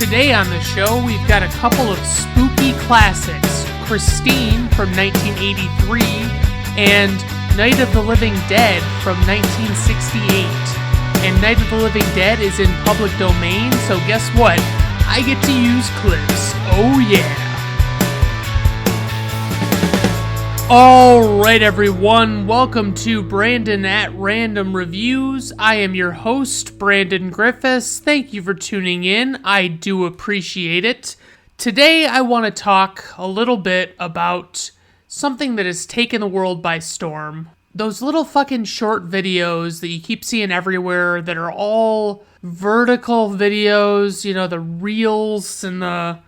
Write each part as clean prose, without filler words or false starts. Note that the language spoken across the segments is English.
Today on the show, we've got a couple of spooky classics, Christine from 1983 and Night of the Living Dead from 1968. And Night of the Living Dead is in public domain, so guess what? I get to use clips. Oh yeah. Alright everyone, welcome to Brandon at Random Reviews. I am your host, Brandon Griffiths. Thank you for tuning in. I do appreciate it. Today I want to talk a little bit about something that has taken the world by storm. Those little fucking short videos that you keep seeing everywhere that are all vertical videos, you know, the reels and the,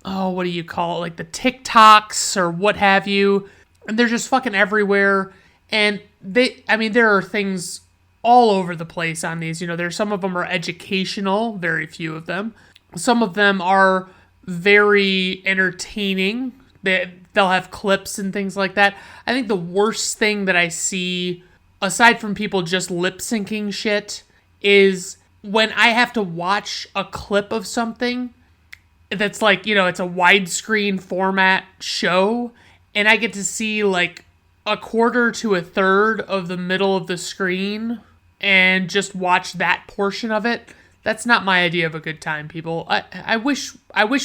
what do you call it? Like the TikToks or what have you. And they're just fucking everywhere. And there are things all over the place on these. You know, some of them are educational, very few of them. Some of them are very entertaining. They'll have clips and things like that. I think the worst thing that I see, aside from people just lip syncing shit, is when I have to watch a clip of something that's like, you know, it's a widescreen format show, and I get to see like a quarter to a third of the middle of the screen and just watch that portion of it. That's not my idea of a good time, people. I wish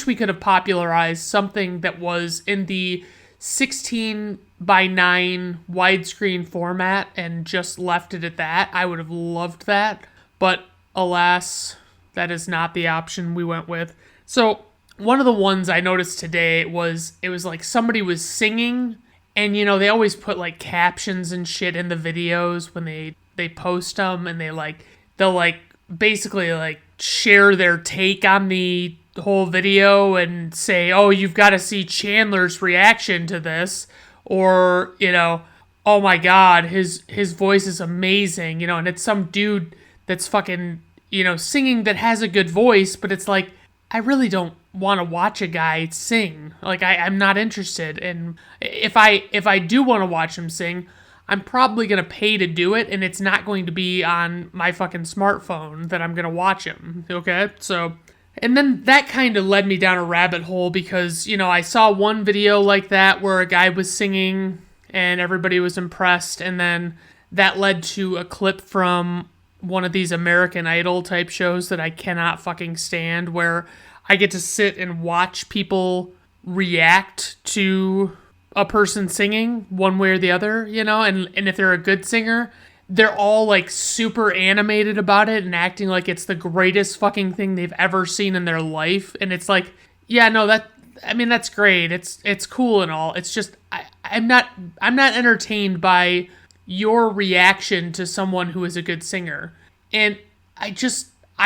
we could have popularized something that was in the 16:9 widescreen format and just left it at that. I would have loved that, but alas, that is not the option we went with. So one of the ones I noticed today it was like somebody was singing, and you know, they always put like captions and shit in the videos when they post them, and they'll basically like share their take on the whole video and say, oh, you've got to see Chandler's reaction to this, or, you know, oh my god, his voice is amazing, you know, and it's some dude that's fucking, you know, singing that has a good voice, but it's like, I really don't want to watch a guy sing. Like, I'm not interested. And if I do want to watch him sing, I'm probably going to pay to do it, and it's not going to be on my fucking smartphone that I'm going to watch him, okay? So, and then that kind of led me down a rabbit hole because, you know, I saw one video like that where a guy was singing and everybody was impressed, and then that led to a clip from one of these American Idol type shows that I cannot fucking stand, where I get to sit and watch people react to a person singing one way or the other, you know, and if they're a good singer, they're all like super animated about it and acting like it's the greatest fucking thing they've ever seen in their life. And it's like, yeah, no, that's great. It's cool and all. It's just, I'm not entertained by your reaction to someone who is a good singer. And I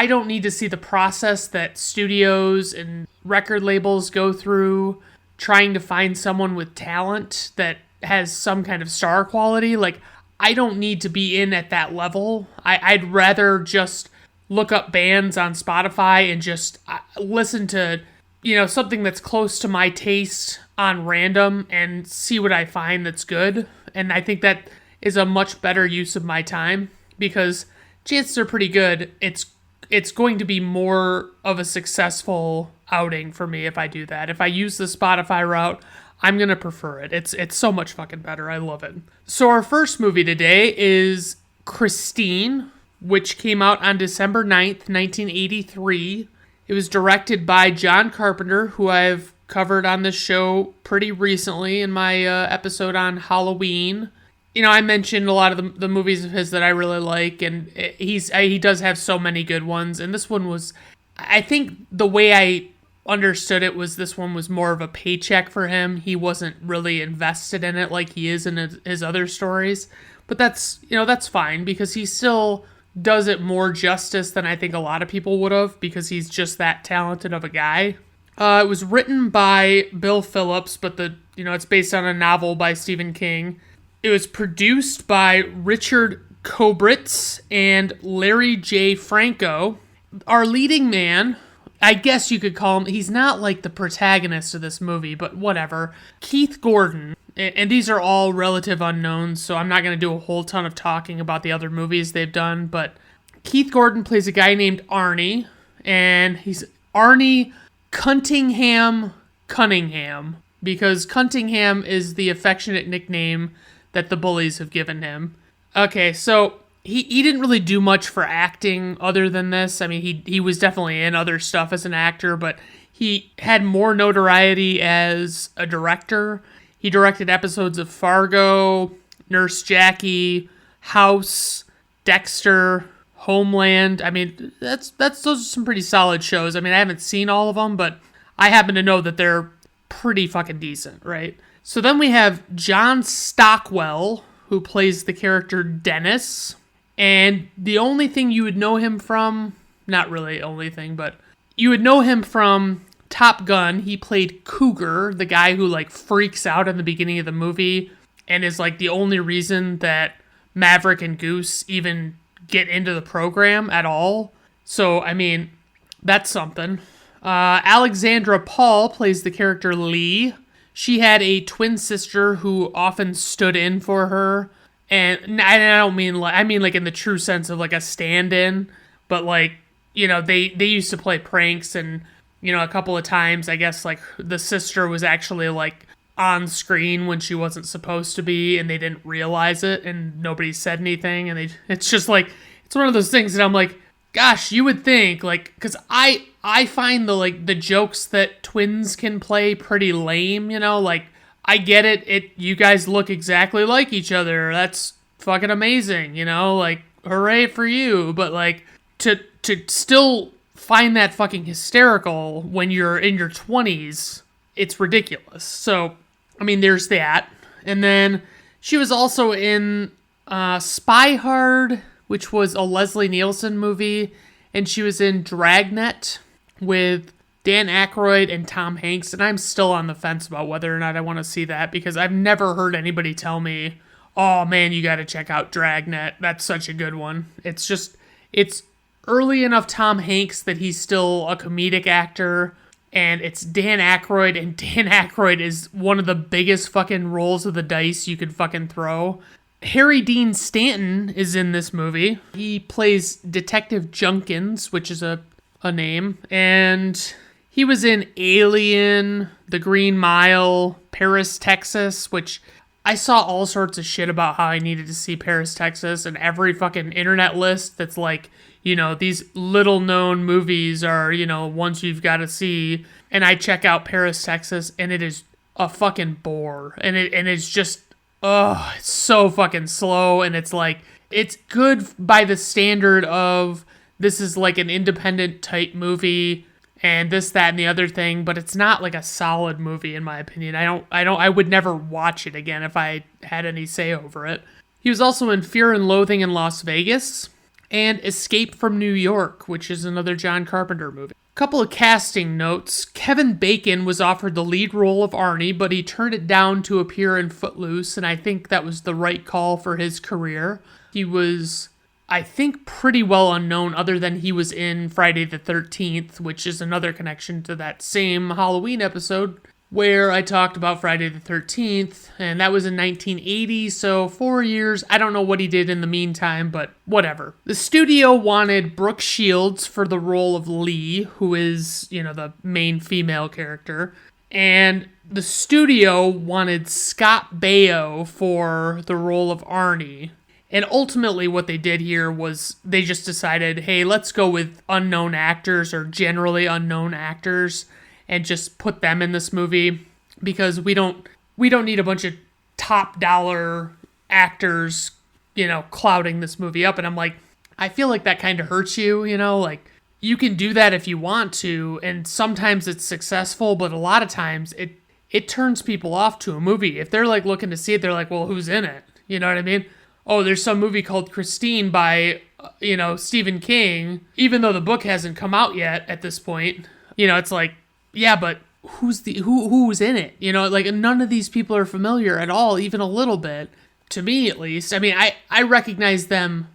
don't need to see the process that studios and record labels go through trying to find someone with talent that has some kind of star quality. Like, I don't need to be in at that level. I'd rather just look up bands on Spotify and just listen to, you know, something that's close to my taste on random and see what I find that's good. And I think that is a much better use of my time, because chances are pretty good it's going to be more of a successful outing for me if I do that. If I use the Spotify route, I'm going to prefer it. It's so much fucking better. I love it. So our first movie today is Christine, which came out on December 9th, 1983. It was directed by John Carpenter, who I've covered on this show pretty recently in my episode on Halloween. You know, I mentioned a lot of the movies of his that I really like, and he does have so many good ones. And this one was, I think the way I understood it was this one was more of a paycheck for him. He wasn't really invested in it like he is in his other stories. But that's fine, because he still does it more justice than I think a lot of people would have, because he's just that talented of a guy. It was written by Bill Phillips, but it's based on a novel by Stephen King. It was produced by Richard Kobritz and Larry J. Franco. Our leading man, I guess you could call him, he's not like the protagonist of this movie, but whatever, Keith Gordon. And these are all relative unknowns, so I'm not going to do a whole ton of talking about the other movies they've done, but Keith Gordon plays a guy named Arnie, and he's Arnie Cunningham, because Cunningham is the affectionate nickname that the bullies have given him. Okay, so he didn't really do much for acting other than this. I mean, he was definitely in other stuff as an actor, but he had more notoriety as a director. He directed episodes of Fargo, Nurse Jackie, House, Dexter, Homeland. I mean, those are some pretty solid shows. I mean, I haven't seen all of them, but I happen to know that they're pretty fucking decent, right? So then we have John Stockwell, who plays the character Dennis. And the only thing you would know him from, not really only thing, but you would know him from Top Gun. He played Cougar, the guy who like freaks out in the beginning of the movie and is like the only reason that Maverick and Goose even get into the program at all. So, I mean, that's something. Alexandra Paul plays the character Lee. She had a twin sister who often stood in for her. And I don't mean like, I mean like in the true sense of like a stand-in, but like, you know, they used to play pranks, and, you know, a couple of times, I guess, like, the sister was actually, like, on screen when she wasn't supposed to be, and they didn't realize it, and nobody said anything, and it's just, like, it's one of those things that I'm like, gosh, you would think, like, because I find the jokes that twins can play pretty lame, you know, like, I get it, you guys look exactly like each other, that's fucking amazing, you know, like, hooray for you, but, like, to still find that fucking hysterical when you're in your 20s, it's ridiculous. So, I mean, there's that. And then she was also in Spy Hard, which was a Leslie Nielsen movie, and she was in Dragnet with Dan Aykroyd and Tom Hanks, and I'm still on the fence about whether or not I want to see that, because I've never heard anybody tell me, oh man, you gotta check out Dragnet, that's such a good one. It's early enough Tom Hanks that he's still a comedic actor, and it's Dan Aykroyd, and Dan Aykroyd is one of the biggest fucking rolls of the dice you could fucking throw. Harry Dean Stanton is in this movie. He plays Detective Junkins, which is a name, and he was in Alien, The Green Mile, Paris, Texas, which I saw all sorts of shit about how I needed to see Paris, Texas, and every fucking internet list that's like, you know, these little known movies are, you know, ones you've got to see. And I check out Paris, Texas, and it is a fucking bore. And it's just, it's so fucking slow. And it's like, it's good by the standard of this is like an independent type movie and this, that, and the other thing, but it's not like a solid movie in my opinion. I would never watch it again if I had any say over it. He was also in Fear and Loathing in Las Vegas and Escape from New York, which is another John Carpenter movie. Couple of casting notes. Kevin Bacon was offered the lead role of Arnie, but he turned it down to appear in Footloose, and I think that was the right call for his career. He was, I think, pretty well unknown other than he was in Friday the 13th, which is another connection to that same Halloween episode where I talked about Friday the 13th, and that was in 1980, so 4 years. I don't know what he did in the meantime, but whatever. The studio wanted Brooke Shields for the role of Lee, who is, you know, the main female character, and the studio wanted Scott Baio for the role of Arnie. And ultimately what they did here was they just decided, hey, let's go with unknown actors or generally unknown actors and just put them in this movie, because we don't need a bunch of top dollar actors, you know, clouding this movie up. And I'm like, I feel like that kind of hurts you, you know, like you can do that if you want to, and sometimes it's successful, but a lot of times it turns people off to a movie. If they're like looking to see it, they're like, well, who's in it? You know what I mean? Oh, there's some movie called Christine by, you know, Stephen King, even though the book hasn't come out yet at this point. You know, it's like, yeah, but who's in it? You know, like none of these people are familiar at all, even a little bit, to me at least. I mean, I recognize them,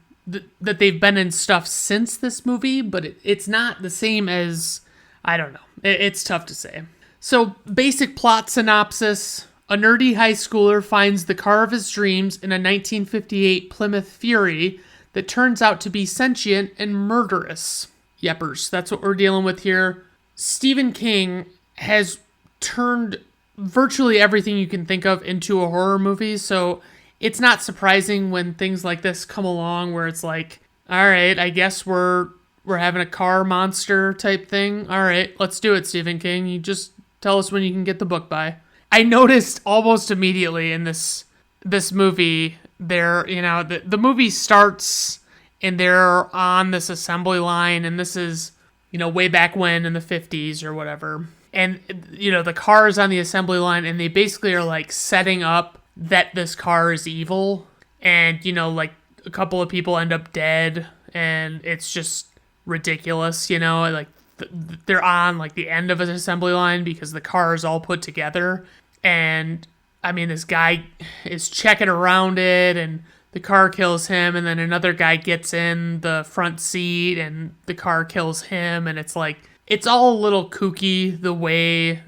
that they've been in stuff since this movie, but it's not the same as, I don't know. It's tough to say. So, basic plot synopsis. A nerdy high schooler finds the car of his dreams in a 1958 Plymouth Fury that turns out to be sentient and murderous. Yepers. That's what we're dealing with here. Stephen King has turned virtually everything you can think of into a horror movie, so it's not surprising when things like this come along where it's like, all right, I guess we're having a car monster type thing. All right, let's do it, Stephen King. You just tell us when you can get the book by. I noticed almost immediately in this movie, the movie starts and they're on this assembly line, and this is, way back when in the 50s or whatever. And, the car is on the assembly line, and they basically are, like, setting up that this car is evil. And, like, a couple of people end up dead, and it's just ridiculous, like, they're on, like, the end of an assembly line because the car is all put together. And, I mean, this guy is checking around it, and the car kills him, and then another guy gets in the front seat, and the car kills him, and it's like, it's all a little kooky the way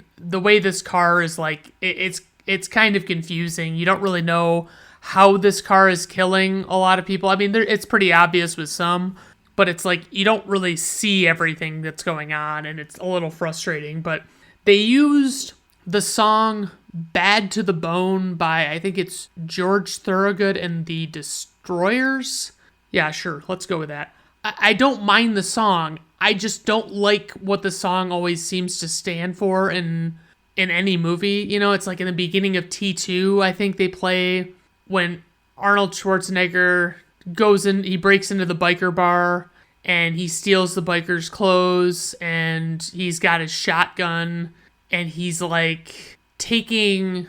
this car is, like, it's kind of confusing. You don't really know how this car is killing a lot of people. I mean, it's pretty obvious with some, but it's like you don't really see everything that's going on, and it's a little frustrating. But they used the song Bad to the Bone by, I think it's George Thorogood and the Destroyers. Yeah, sure, let's go with that. I don't mind the song. I just don't like what the song always seems to stand for in any movie. It's like in the beginning of T2, I think they play when Arnold Schwarzenegger he breaks into the biker bar and he steals the biker's clothes, and he's got his shotgun, and he's like he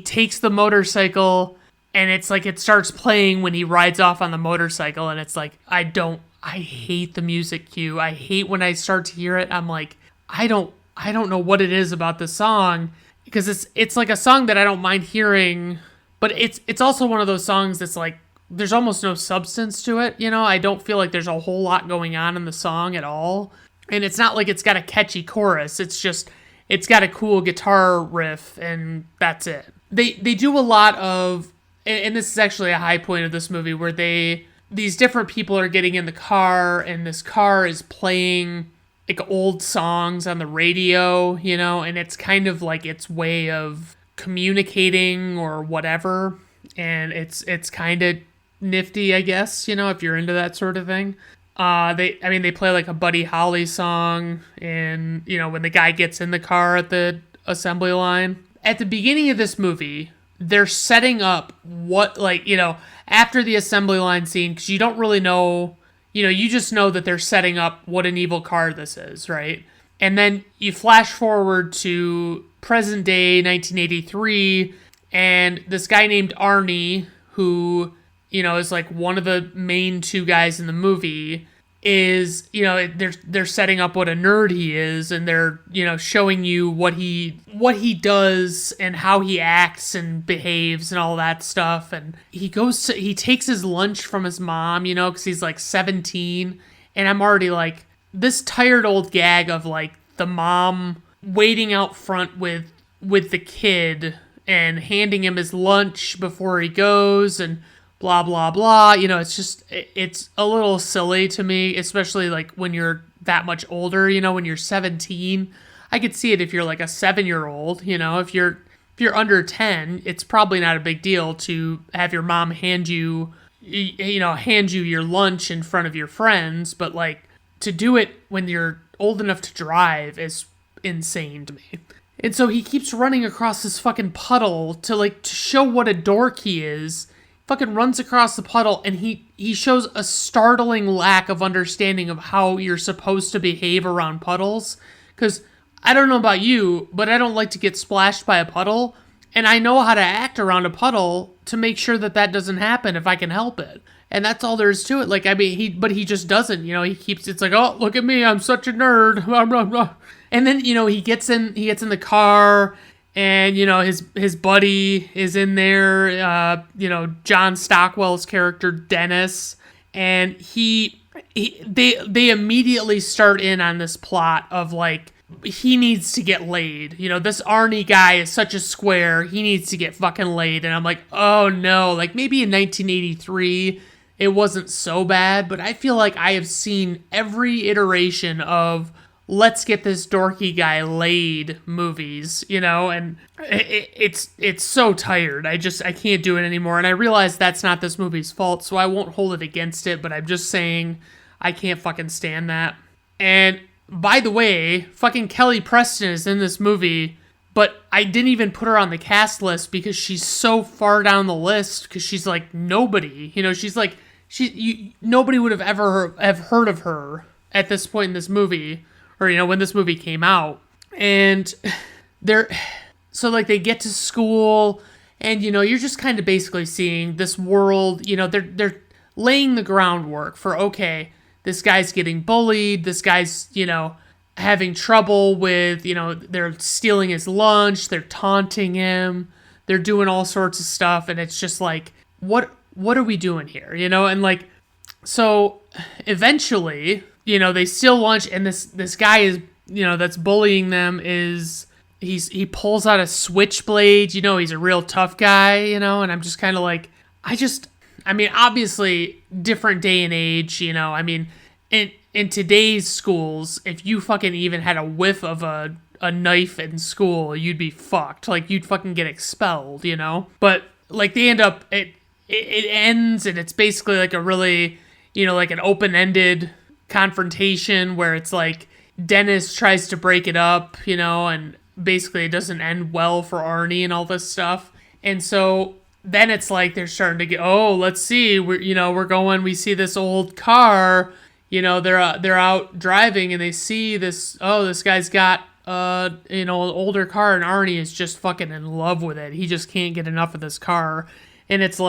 takes the motorcycle, and it's like it starts playing when he rides off on the motorcycle, and it's like, I hate the music cue. I hate when I start to hear it. I'm like, I don't know what it is about this song, because it's like a song that I don't mind hearing, but it's also one of those songs that's like, there's almost no substance to it. I don't feel like there's a whole lot going on in the song at all. And it's not like it's got a catchy chorus. It's just, it's got a cool guitar riff, and that's it. They do a lot of, and this is actually a high point of this movie, where these different people are getting in the car, and this car is playing like old songs on the radio, and it's kind of like its way of communicating or whatever. And it's kind of nifty, I guess, if you're into that sort of thing. They play like a Buddy Holly song, and, when the guy gets in the car at the assembly line. At the beginning of this movie, they're setting up what, like, after the assembly line scene, because you don't really know, you just know that they're setting up what an evil car this is, right? And then you flash forward to present day 1983, and this guy named Arnie, who, is like one of the main two guys in the movie, is, they're setting up what a nerd he is, and they're, showing you what he does and how he acts and behaves and all that stuff. And he takes his lunch from his mom, because he's like 17, and I'm already like, this tired old gag of like the mom waiting out front with the kid and handing him his lunch before he goes, and blah, blah, blah. It's a little silly to me, especially like when you're that much older, when you're 17. I could see it if you're like a 7-year-old, if you're under 10, it's probably not a big deal to have your mom hand you your lunch in front of your friends, but like to do it when you're old enough to drive is insane to me. And so he keeps running across this fucking puddle to show what a dork he is. Fucking runs across the puddle, and he shows a startling lack of understanding of how you're supposed to behave around puddles. Because I don't know about you, but I don't like to get splashed by a puddle, and I know how to act around a puddle to make sure that doesn't happen if I can help it. And that's all there is to it. Like, I mean, he just doesn't, it's like, oh, look at me, I'm such a nerd. And then, he gets in the car, and, his buddy is in there, John Stockwell's character, Dennis, and they immediately start in on this plot of, like, he needs to get laid. This Arnie guy is such a square, he needs to get fucking laid. And I'm like, oh no, like, maybe in 1983, it wasn't so bad, but I feel like I have seen every iteration of let's get this dorky guy laid movies, and it's so tired. I can't do it anymore. And I realize that's not this movie's fault, so I won't hold it against it, but I'm just saying I can't fucking stand that. And by the way, fucking Kelly Preston is in this movie, but I didn't even put her on the cast list because she's so far down the list because she's like nobody. She's like nobody would have ever have heard of her at this point in this movie, or when this movie came out. And they get to school, and you're just kind of basically seeing this world. They're laying the groundwork for, okay, this guy's getting bullied, this guy's having trouble with, they're stealing his lunch, they're taunting him, they're doing all sorts of stuff, and it's just like, what are we doing here? And so eventually, they steal lunch, and this guy is, that's bullying them he pulls out a switchblade, he's a real tough guy, and I'm just kind of like, obviously different day and age, in today's schools, if you fucking even had a whiff of a knife in school, you'd be fucked. You'd fucking get expelled, But, they end up, it ends, and it's basically a really, an open-ended confrontation where it's Dennis tries to break it up, and basically it doesn't end well for Arnie and all this stuff. And so then it's they're starting to get, let's see, we see this old car, they're out driving, and they see this guy's got an older car, and Arnie is just fucking in love with it. He just can't get enough of this car. And it's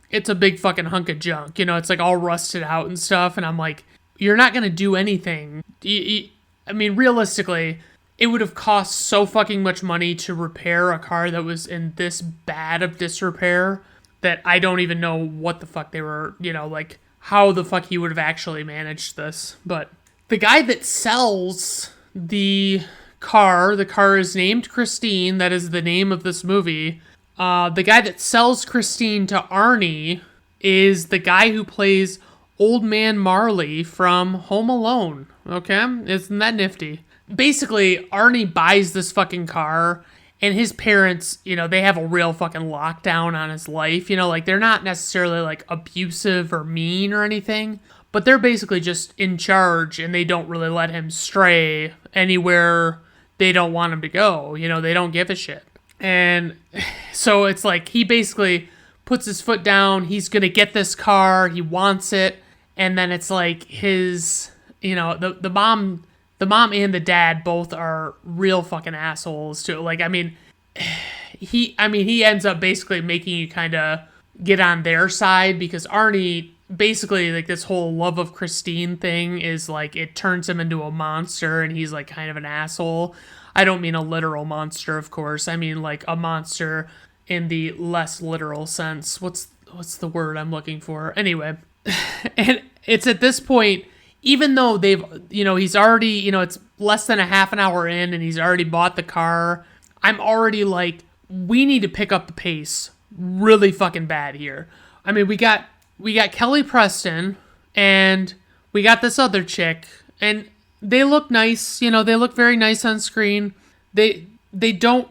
it's a big fucking hunk of junk, it's all rusted out and stuff. And I'm like, you're not going to do anything. Realistically, it would have cost so fucking much money to repair a car that was in this bad of disrepair that I don't even know what the fuck they were, how the fuck he would have actually managed this. But the guy that sells the car is named Christine. That is the name of this movie. The guy that sells Christine to Arnie is the guy who plays Old Man Marley from Home Alone. Okay? Isn't that nifty? Basically, Arnie buys this fucking car, and his parents, they have a real fucking lockdown on his life. They're not necessarily, abusive or mean or anything, but they're basically just in charge, and they don't really let him stray anywhere they don't want him to go. They don't give a shit. And so it's he basically puts his foot down, he's gonna get this car, he wants it, and then it's his, the mom and the dad both are real fucking assholes too. He ends up basically making you kind of get on their side, because Arnie basically, this whole love of Christine thing is it turns him into a monster, and he's kind of an asshole. I don't mean a literal monster, of course. I mean a monster in the less literal sense. What's the word I'm looking for? Anyway, and it's at this point, even though he's already, it's less than a half an hour in, and he's already bought the car, I'm already we need to pick up the pace really fucking bad here. We got Kelly Preston, and we got this other chick, and they look nice, they look very nice on screen. They don't,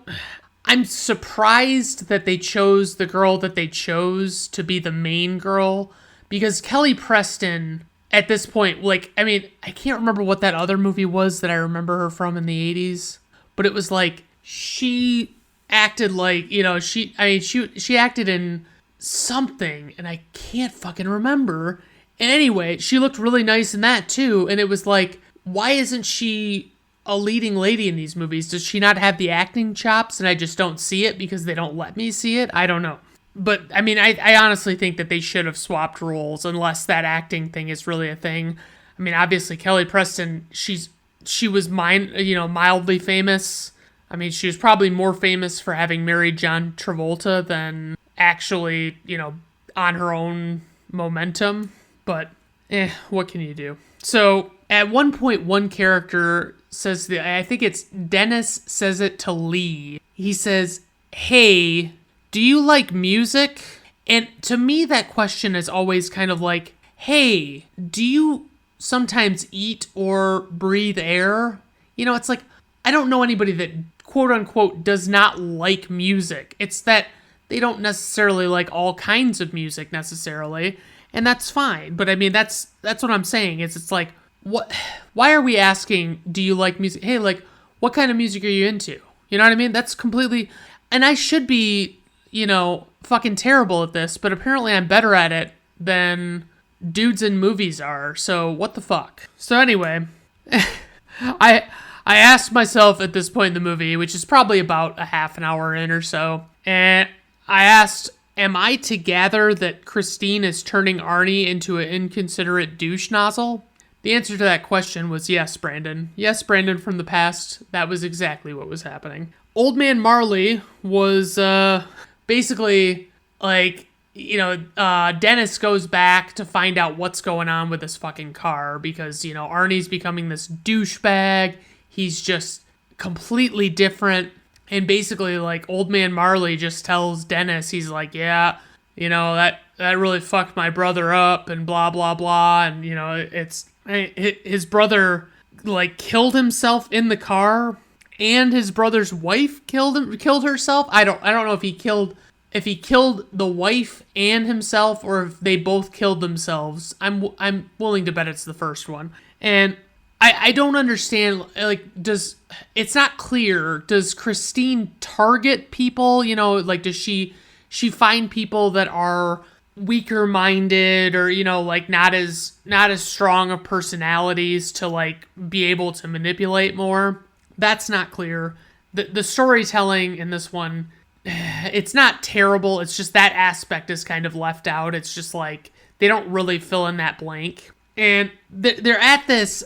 I'm surprised that they chose the girl that they chose to be the main girl, because Kelly Preston, at this point, I can't remember what that other movie was that I remember her from in the 80s, but it was she acted she acted in something, and I can't fucking remember. And anyway, she looked really nice in that too, and it was why isn't she a leading lady in these movies? Does she not have the acting chops, and I just don't see it because they don't let me see it? I don't know. But, I honestly think that they should have swapped roles, unless that acting thing is really a thing. Obviously, Kelly Preston, she was mildly famous. She was probably more famous for having married John Travolta than actually, on her own momentum. But, what can you do? So, at one point, one character says, I think it's Dennis says it to Lee. He says, "Hey, do you like music?" And to me, that question is always kind of like, hey, do you sometimes eat or breathe air? It's like, I don't know anybody that quote unquote does not like music. It's that they don't necessarily like all kinds of music necessarily, and that's fine. But I mean, that's what I'm saying. It's like, why are we asking, do you like music? Hey, like, what kind of music are you into? You know what I mean? That's completely, and I should be, fucking terrible at this, but apparently I'm better at it than dudes in movies are. So what the fuck? So anyway, I asked myself at this point in the movie, which is probably about a half an hour in or so, and I asked, am I to gather that Christine is turning Arnie into an inconsiderate douche nozzle? The answer to that question was yes, Brandon. Yes, Brandon from the past. That was exactly what was happening. Old Man Marley was basically like, Dennis goes back to find out what's going on with this fucking car because, Arnie's becoming this douchebag. He's just completely different. And basically, like, Old Man Marley just tells Dennis, he's like, yeah, that really fucked my brother up and blah, blah, blah. And, his brother, like, killed himself in the car, and his brother's wife killed herself. I don't know if he killed the wife and himself, or if they both killed themselves. I'm willing to bet it's the first one. And I don't understand, like, it's not clear, does Christine target people, like, does she find people that are weaker minded or, like, not as strong of personalities to, like, be able to manipulate more? That's not clear. The storytelling in this one, it's not terrible, it's just that aspect is kind of left out. It's just like, they don't really fill in that blank. And they're at this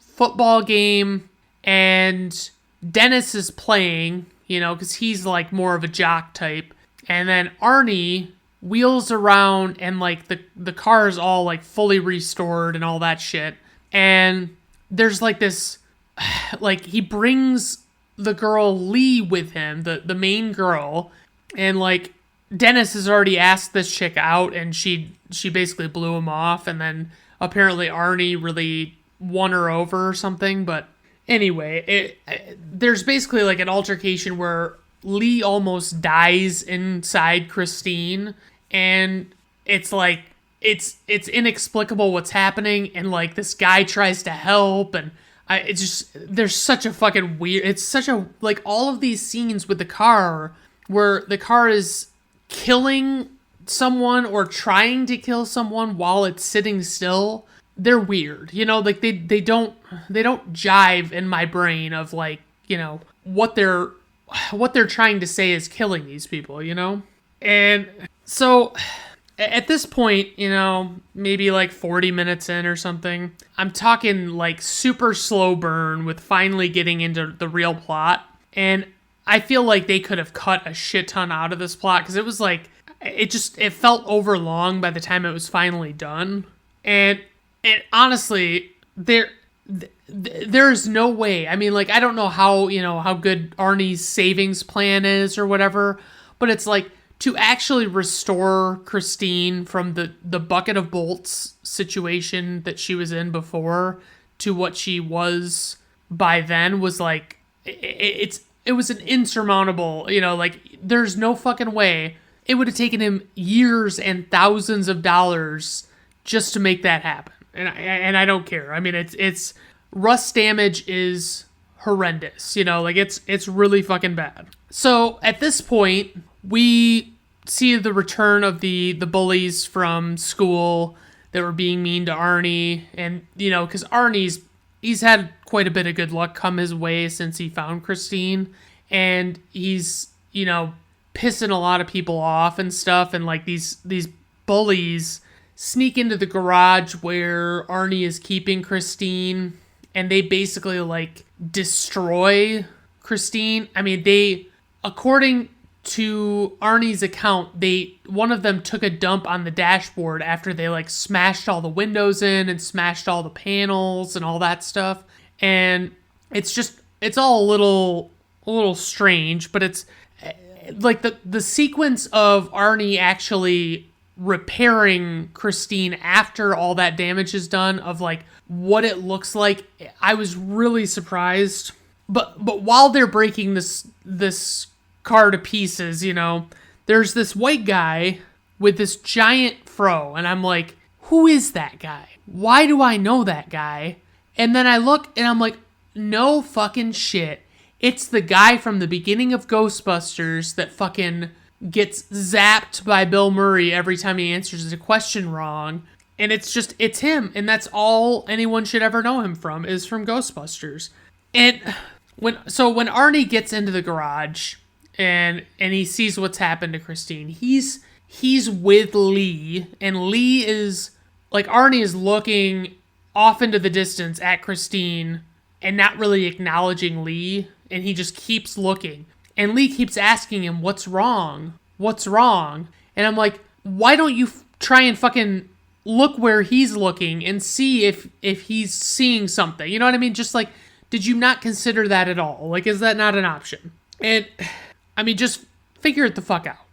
football game, and Dennis is playing, because he's like more of a jock type. And then Arnie wheels around, and like the car is all like fully restored and all that shit. And there's like this, like, he brings the girl Lee with him, the main girl, and like Dennis has already asked this chick out, and she basically blew him off, and then apparently Arnie really won her over or something. But anyway, there's basically like an altercation where Lee almost dies inside Christine, and it's like it's inexplicable what's happening, and like this guy tries to help, and there's such a fucking weird, it's such a, like, all of these scenes with the car where the car is killing someone or trying to kill someone while it's sitting still, they're weird, like they don't jive in my brain of, like, what they're trying to say is killing these people, And so at this point, maybe like 40 minutes in or something, I'm talking like super slow burn with finally getting into the real plot. And I feel like they could have cut a shit ton out of this plot, because it was like, it felt over long by the time it was finally done. And honestly, there's no way. I mean, like, I don't know how good Arnie's savings plan is or whatever, but it's like, to actually restore Christine from the bucket of bolts situation that she was in before to what she was by then was like, it was an insurmountable, like, there's no fucking way. It would have taken him years and thousands of dollars just to make that happen. And I don't care. I mean, it's rust damage is horrendous, like, it's really fucking bad. So at this point, we see the return of the bullies from school that were being mean to Arnie. And, because he's had quite a bit of good luck come his way since he found Christine. And he's, pissing a lot of people off and stuff. And, like, these bullies sneak into the garage where Arnie is keeping Christine. And they basically, like, destroy Christine. I mean, according to Arnie's account, one of them took a dump on the dashboard after they, like, smashed all the windows in and smashed all the panels and all that stuff. And it's all a little strange, but it's like the sequence of Arnie actually repairing Christine after all that damage is done, of like what it looks like, I was really surprised. But while they're breaking this car to pieces, there's this white guy with this giant fro, and I'm like, who is that guy? Why do I know that guy? And then I look and I'm like, no fucking shit. It's the guy from the beginning of Ghostbusters that fucking gets zapped by Bill Murray every time he answers a question wrong. And it's him. And that's all anyone should ever know him from, is from Ghostbusters. And when Arnie gets into the garage and he sees what's happened to Christine, he's with Lee, and Lee is like, Arnie is looking off into the distance at Christine and not really acknowledging Lee, and he just keeps looking. And Lee keeps asking him, what's wrong? What's wrong? And I'm like, why don't you try and fucking look where he's looking and see if he's seeing something? You know what I mean? Just like, did you not consider that at all? Like, is that not an option? And I mean, just figure it the fuck out,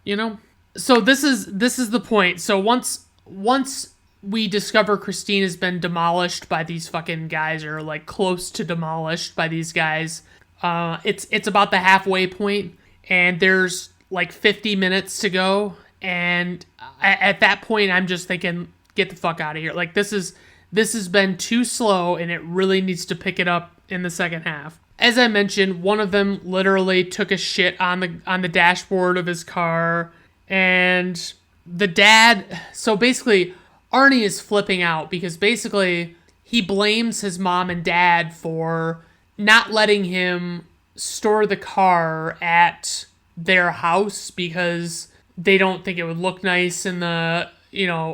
So this is the point. So once we discover Christine has been demolished by these fucking guys, or like close to demolished by these guys, it's about the halfway point, and there's like 50 minutes to go. And at that point, I'm just thinking, get the fuck out of here. Like, this has been too slow, and it really needs to pick it up in the second half. As I mentioned, one of them literally took a shit on the dashboard of his car, and the dad, so basically Arnie is flipping out because basically he blames his mom and dad for not letting him store the car at their house because they don't think it would look nice in the,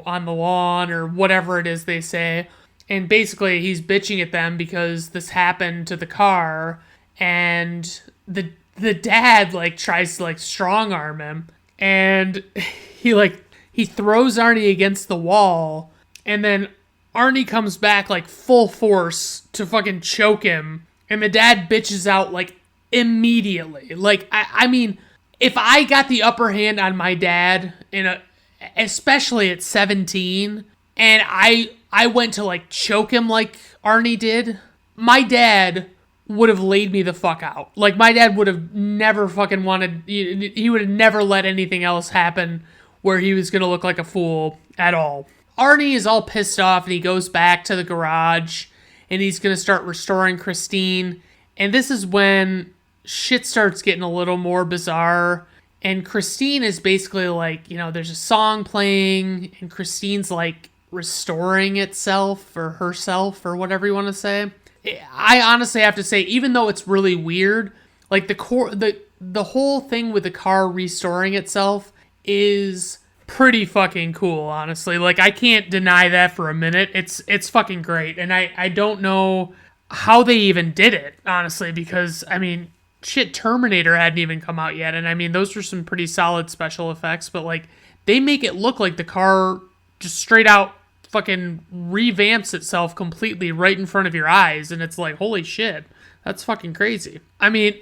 on the lawn or whatever it is they say. And basically he's bitching at them because this happened to the car, and the dad like tries to like strong arm him, and he throws Arnie against the wall, and then Arnie comes back like full force to fucking choke him, and the dad bitches out like immediately. Like, I mean, if I got the upper hand on my dad especially at 17, and I went to like choke him like Arnie did, my dad would have laid me the fuck out. Like, my dad would have never fucking he would have never let anything else happen where he was going to look like a fool at all. Arnie is all pissed off, and he goes back to the garage, and he's going to start restoring Christine. And this is when shit starts getting a little more bizarre. And Christine is basically like, there's a song playing, and Christine's like restoring itself or herself or whatever you want to say. I honestly have to say, even though it's really weird, like the whole thing with the car restoring itself is pretty fucking cool, honestly. Like, I can't deny that for a minute. It's fucking great. And I don't know how they even did it, honestly, because, I mean, shit, Terminator hadn't even come out yet. And I mean, those were some pretty solid special effects, but like, they make it look like the car just straight out fucking revamps itself completely right in front of your eyes, and it's like, holy shit, that's fucking crazy. I mean,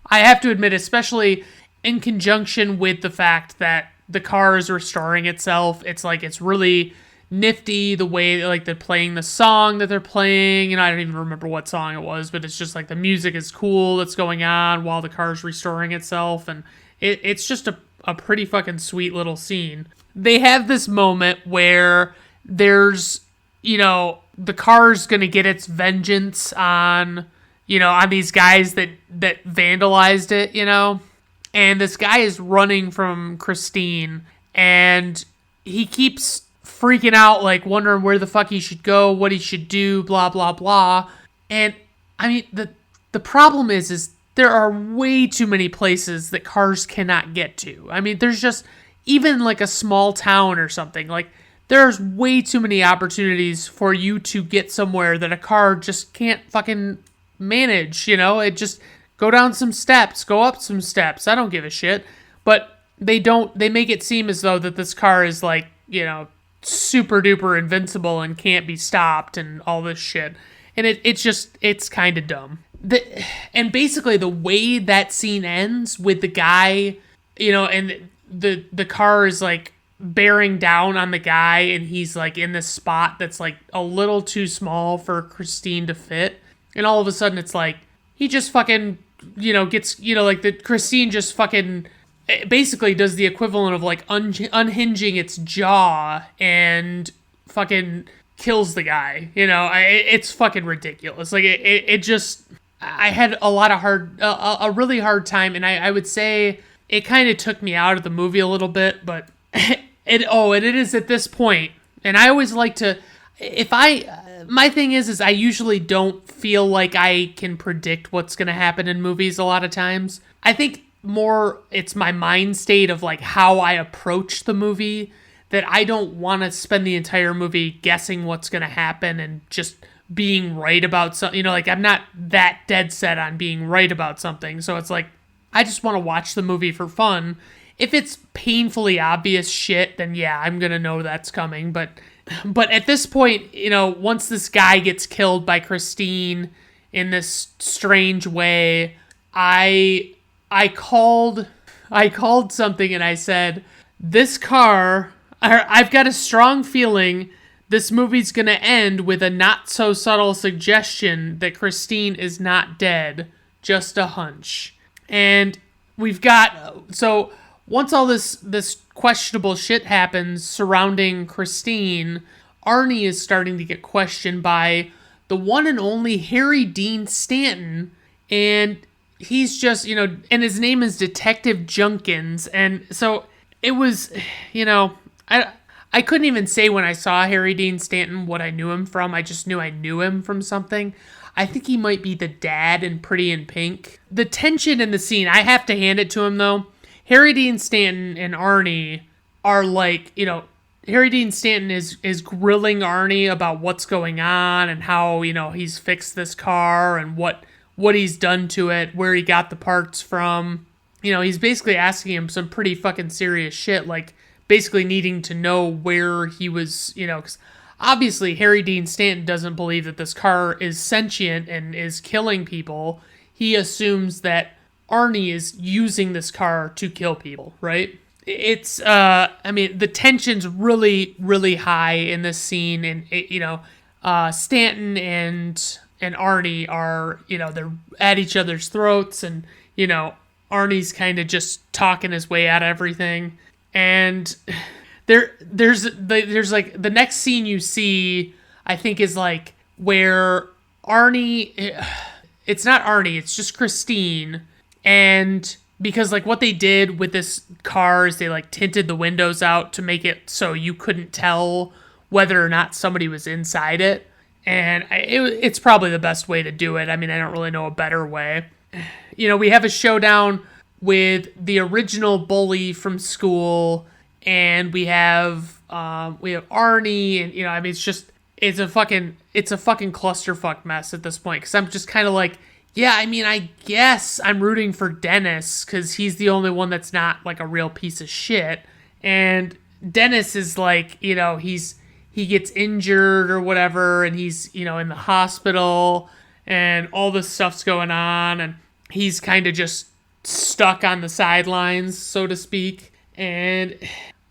I have to admit, especially in conjunction with the fact that the car is restoring itself, it's like, it's really nifty the way like they're playing the song that they're playing, and I don't even remember what song it was, but it's just like the music is cool that's going on while the car's restoring itself, and it's just a pretty fucking sweet little scene. They have this moment where there's, the car's gonna get its vengeance on these guys that vandalized it, and this guy is running from Christine, and he keeps freaking out, like wondering where the fuck he should go, what he should do, blah, blah, blah. And I mean, the problem is there are way too many places that cars cannot get to. I mean, there's just, even like a small town or something, like, there's way too many opportunities for you to get somewhere that a car just can't fucking manage, It just, go down some steps, go up some steps, I don't give a shit. But they make it seem as though that this car is like, super duper invincible and can't be stopped and all this shit. And it's kind of dumb. And basically the way that scene ends with the guy and the car is like bearing down on the guy, and he's like in this spot that's like a little too small for Christine to fit, and all of a sudden it's like he just fucking gets like the Christine just fucking basically does the equivalent of like unhinging its jaw and fucking kills the guy. It's fucking ridiculous. Like it just, I had a really hard time, and I would say it kind of took me out of the movie a little bit, but and it is at this point, and I always like to, my thing is I usually don't feel like I can predict what's going to happen in movies a lot of times. I think more it's my mind state of like how I approach the movie, that I don't want to spend the entire movie guessing what's going to happen and just being right about something. Like I'm not that dead set on being right about something. So it's like, I just want to watch the movie for fun. If it's painfully obvious shit, then yeah, I'm going to know that's coming. But at this point, once this guy gets killed by Christine in this strange way, I called something and I said, this car, I've got a strong feeling this movie's going to end with a not so subtle suggestion that Christine is not dead, just a hunch. And so once all this questionable shit happens surrounding Christine, Arnie is starting to get questioned by the one and only Harry Dean Stanton, and he's just, and his name is Detective Junkins, and so it was, I couldn't even say when I saw Harry Dean Stanton what I knew him from. I just knew I knew him from something. I think he might be the dad in Pretty in Pink. The tension in the scene, I have to hand it to him though. Harry Dean Stanton and Arnie are like, Harry Dean Stanton is grilling Arnie about what's going on and how, he's fixed this car and what he's done to it, where he got the parts from. He's basically asking him some pretty fucking serious shit, like basically needing to know where he was, because obviously Harry Dean Stanton doesn't believe that this car is sentient and is killing people. He assumes that Arnie is using this car to kill people, right? It's, the tension's really, really high in this scene, and, Stanton and Arnie are, they're at each other's throats, and, Arnie's kind of just talking his way out of everything. And there's like the next scene you see, I think, is like where Arnie, it's not Arnie, it's just Christine. And because like what they did with this car is they like tinted the windows out to make it so you couldn't tell whether or not somebody was inside it. And it's probably the best way to do it. I mean, I don't really know a better way. We have a showdown with the original bully from school, and we have Arnie, and it's a fucking clusterfuck mess at this point, because I'm just kind of like, yeah, I guess I'm rooting for Dennis because he's the only one that's not like a real piece of shit, and Dennis is like, he gets injured or whatever, and he's in the hospital, and all this stuff's going on, and he's kind of just stuck on the sidelines, so to speak. And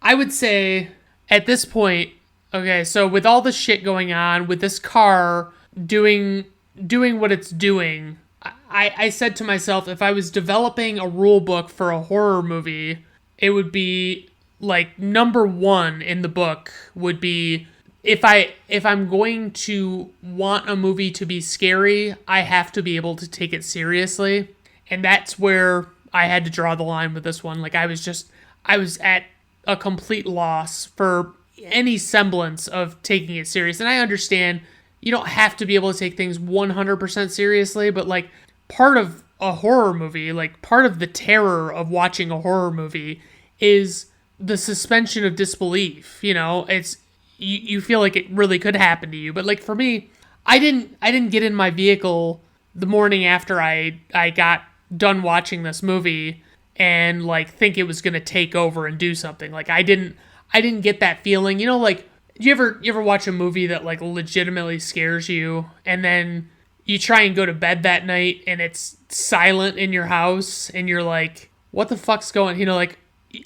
I would say at this point, okay, so with all the shit going on, with this car doing what it's doing, I said to myself, if I was developing a rule book for a horror movie, it would be like number 1 in the book would be, if I'm going to want a movie to be scary, I have to be able to take it seriously. And that's where I had to draw the line with this one. Like I was at a complete loss for any semblance of taking it serious. And I understand you don't have to be able to take things 100% seriously, but like part of a horror movie, like part of the terror of watching a horror movie is the suspension of disbelief. It's, you feel like it really could happen to you. But like for me, I didn't get in my vehicle the morning after I got done watching this movie and like think it was going to take over and do something. Like I didn't get that feeling, like, do you ever watch a movie that like legitimately scares you, and then you try and go to bed that night and it's silent in your house and you're like, what the fuck's going, like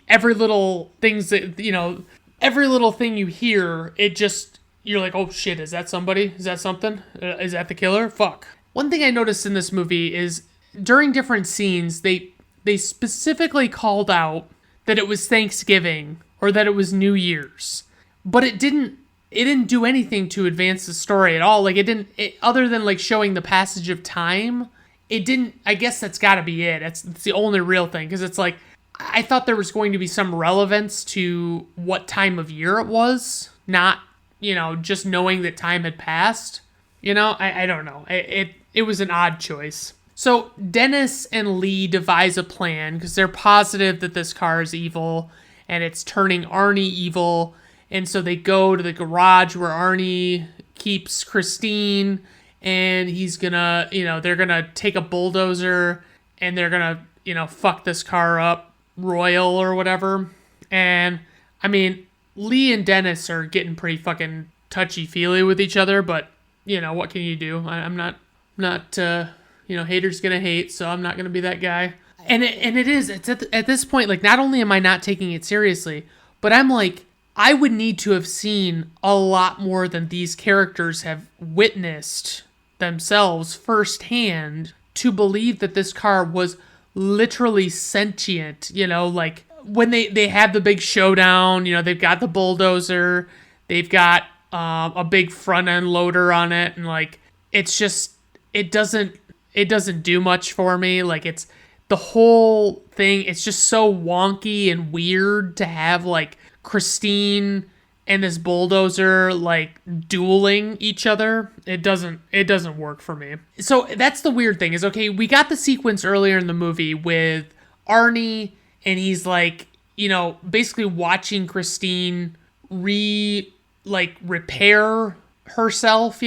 every little things that, every little thing you hear, it just, you're like, oh shit, is that somebody? Is that something? Is that the killer? Fuck. One thing I noticed in this movie is during different scenes, they specifically called out that it was Thanksgiving or that it was New Year's, but it didn't do anything to advance the story at all. Like other than like showing the passage of time, it didn't. I guess that's got to be it. That's the only real thing, because it's like I thought there was going to be some relevance to what time of year it was, not just knowing that time had passed. I don't know. It was an odd choice. So Dennis and Lee devise a plan because they're positive that this car is evil and it's turning Arnie evil. And so they go to the garage where Arnie keeps Christine, and he's gonna, they're gonna take a bulldozer and they're gonna, fuck this car up royal or whatever. And I mean, Lee and Dennis are getting pretty fucking touchy-feely with each other, but what can you do? I'm not haters gonna hate, so I'm not gonna be that guy. And it's at this point, like, not only am I not taking it seriously, but I'm like, I would need to have seen a lot more than these characters have witnessed themselves firsthand to believe that this car was literally sentient. Like when they have the big showdown, they've got the bulldozer, they've got a big front end loader on it, and like it's just it doesn't do much for me. Like it's the whole thing, it's just so wonky and weird to have like Christine and this bulldozer like dueling each other. It doesn't work for me. So that's the weird thing is, okay, we got the sequence earlier in the movie with Arnie, and he's like, basically watching Christine repair herself,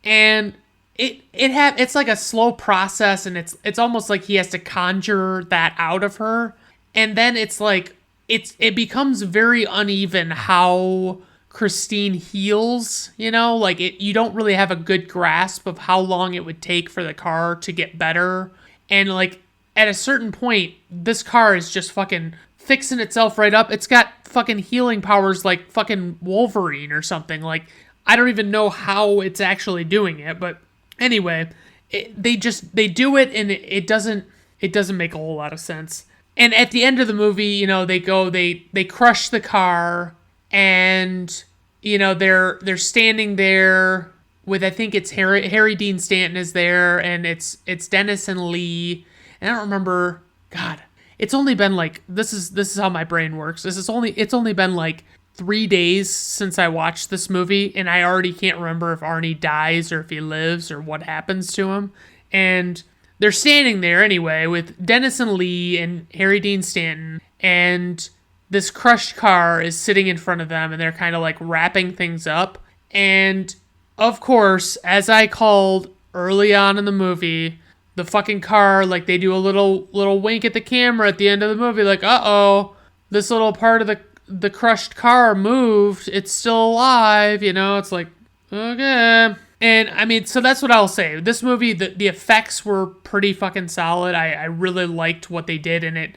and it's like a slow process, and it's almost like he has to conjure that out of her, and then it's like it becomes very uneven how Christine heals, like you don't really have a good grasp of how long it would take for the car to get better. And like at a certain point, this car is just fucking fixing itself right up. It's got fucking healing powers like fucking Wolverine or something. Like I don't even know how it's actually doing it, but anyway, they do it, and it doesn't make a whole lot of sense. And at the end of the movie, they crush the car, and they're standing there with, I think it's Harry Dean Stanton is there, and it's Dennis and Lee. And I don't remember. God, it's only been like, this is how my brain works. It's only been like 3 days since I watched this movie, and I already can't remember if Arnie dies or if he lives or what happens to him. And they're standing there anyway with Dennis and Lee and Harry Dean Stanton, and this crushed car is sitting in front of them, and they're kind of like wrapping things up. And of course, as I called early on in the movie, the fucking car, like they do a little wink at the camera at the end of the movie, like, uh-oh, this little part of the crushed car moved, it's still alive, it's like, okay. And I mean, so that's what I'll say. This movie, the effects were pretty fucking solid. I really liked what they did, and it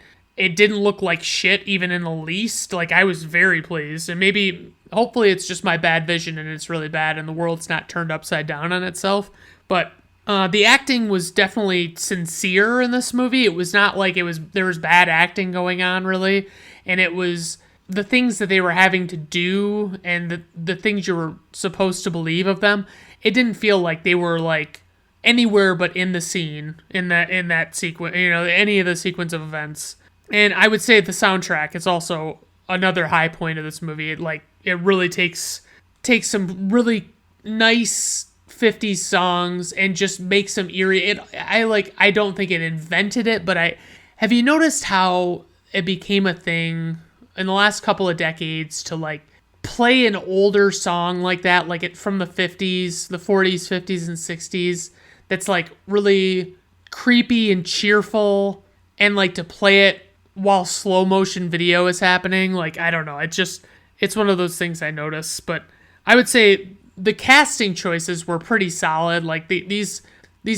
didn't look like shit even in the least. Like, I was very pleased. And hopefully it's just my bad vision and it's really bad and the world's not turned upside down on itself. But the acting was definitely sincere in this movie. It was not like there was bad acting going on, really. And it was the things that they were having to do and the things you were supposed to believe of them. It didn't feel like they were like anywhere but in the scene in that sequence, any of the sequence of events. And I would say the soundtrack is also another high point of this movie. It really takes some really nice 50s songs and just makes them eerie. I don't think it invented it, but have you noticed how it became a thing in the last couple of decades to like play an older song like that, like it from the 50s, the 40s, 50s, and 60s, that's like really creepy and cheerful, and like to play it while slow motion video is happening. Like, I don't know. It's one of those things I notice. But I would say the casting choices were pretty solid. Like these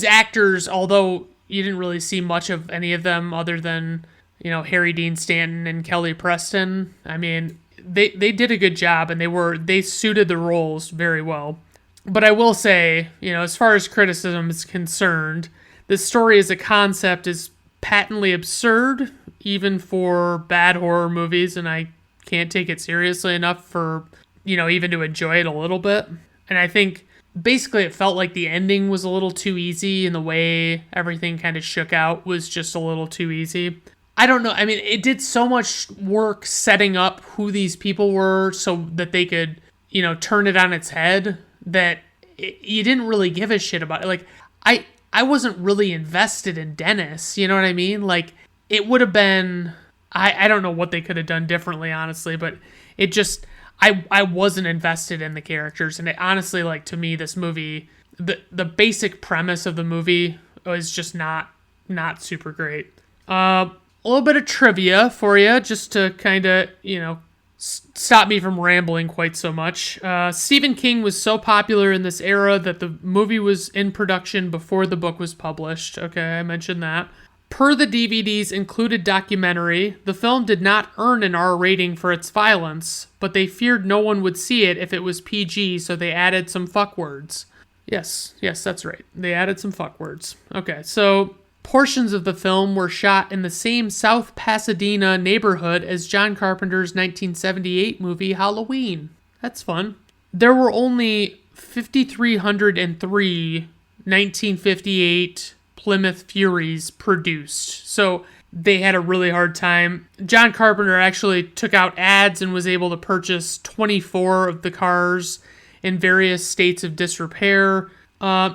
actors, although you didn't really see much of any of them other than, Harry Dean Stanton and Kelly Preston. I mean, they did a good job, and they suited the roles very well. But I will say, as far as criticism is concerned, this story as a concept is patently absurd, even for bad horror movies, and I can't take it seriously enough for, even to enjoy it a little bit. And I think basically it felt like the ending was a little too easy, and the way everything kind of shook out was just a little too easy. I don't know. I mean, it did so much work setting up who these people were so that they could, turn it on its head that you didn't really give a shit about it. Like, I wasn't really invested in Dennis, you know what I mean? Like, it would have been, I don't know what they could have done differently, honestly, but it just, I wasn't invested in the characters. And it honestly, like, to me, this movie, the basic premise of the movie was just not super great. A little bit of trivia for you, just to kind of, stop me from rambling quite so much. Stephen King was so popular in this era that the movie was in production before the book was published. Okay, I mentioned that. Per the DVD's included documentary, the film did not earn an R rating for its violence, but they feared no one would see it if it was PG, so they added some fuck words. Yes, that's right. They added some fuck words. Okay, so portions of the film were shot in the same South Pasadena neighborhood as John Carpenter's 1978 movie Halloween. That's fun. There were only 5,303 1958 Plymouth Furies produced, so they had a really hard time. John Carpenter actually took out ads and was able to purchase 24 of the cars in various states of disrepair.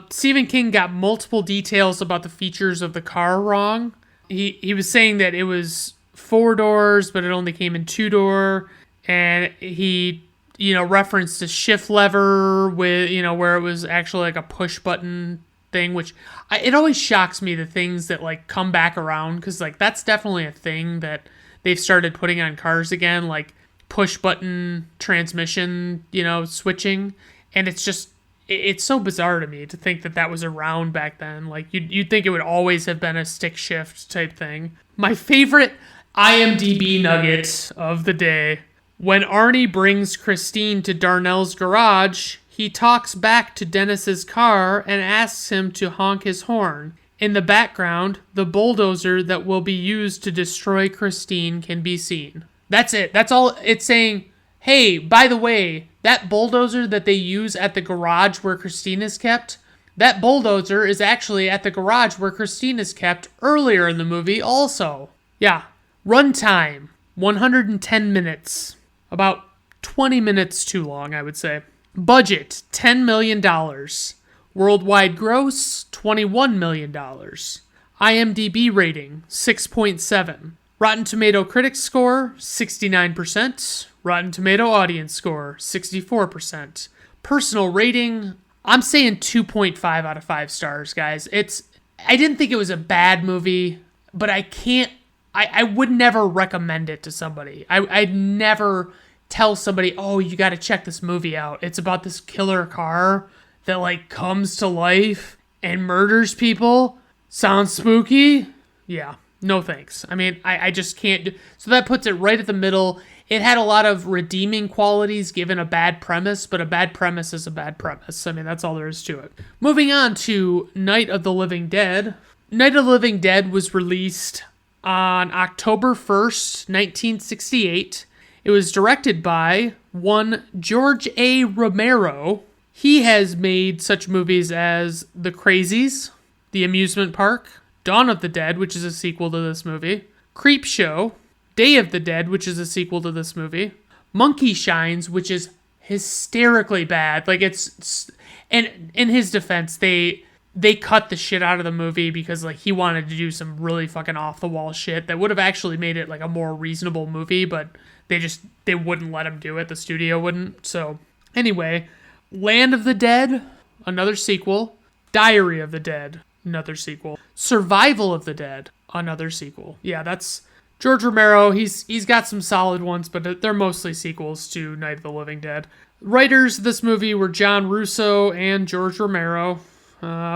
Stephen King got multiple details about the features of the car wrong. He was saying that it was 4 doors, but it only came in 2-door, and he, referenced a shift lever with, where it was actually like a push button thing, which it always shocks me, the things that like come back around, because like that's definitely a thing that they've started putting on cars again, like push button transmission, switching, and it's so bizarre to me to think that was around back then. Like, you'd think it would always have been a stick shift type thing. My favorite IMDb nugget of the day. When Arnie brings Christine to Darnell's garage, he talks back to Dennis's car and asks him to honk his horn. In the background, the bulldozer that will be used to destroy Christine can be seen. That's it. That's all it's saying. Hey, by the way, that bulldozer that they use at the garage where Christine is kept, that bulldozer is actually at the garage where Christine is kept earlier in the movie also. Yeah. Runtime, 110 minutes. About 20 minutes too long, I would say. Budget, $10 million. Worldwide gross, $21 million. IMDb rating, 6.7. Rotten Tomato critics score, 69%. Rotten Tomato audience score, 64%. Personal rating, I'm saying 2.5 out of 5 stars, guys. I didn't think it was a bad movie, but I would never recommend it to somebody. I'd never tell somebody, oh, you got to check this movie out. It's about this killer car that like comes to life and murders people. Sounds spooky? Yeah, no thanks. I mean, I just can't so that puts it right at the middle. It had a lot of redeeming qualities given a bad premise, but a bad premise is a bad premise. I mean, that's all there is to it. Moving on to Night of the Living Dead. Night of the Living Dead was released on October 1st, 1968. It was directed by one George A. Romero. He has made such movies as The Crazies, The Amusement Park, Dawn of the Dead, which is a sequel to this movie, Creepshow, Day of the Dead, which is a sequel to this movie, Monkey Shines, which is hysterically bad. Like, and in his defense, they cut the shit out of the movie because like he wanted to do some really fucking off the wall shit that would have actually made it like a more reasonable movie, but they wouldn't let him do it. The studio wouldn't. So anyway, Land of the Dead, another sequel. Diary of the Dead, another sequel. Survival of the Dead, another sequel. Yeah, that's George Romero. He's got some solid ones, but they're mostly sequels to Night of the Living Dead. Writers of this movie were John Russo and George Romero.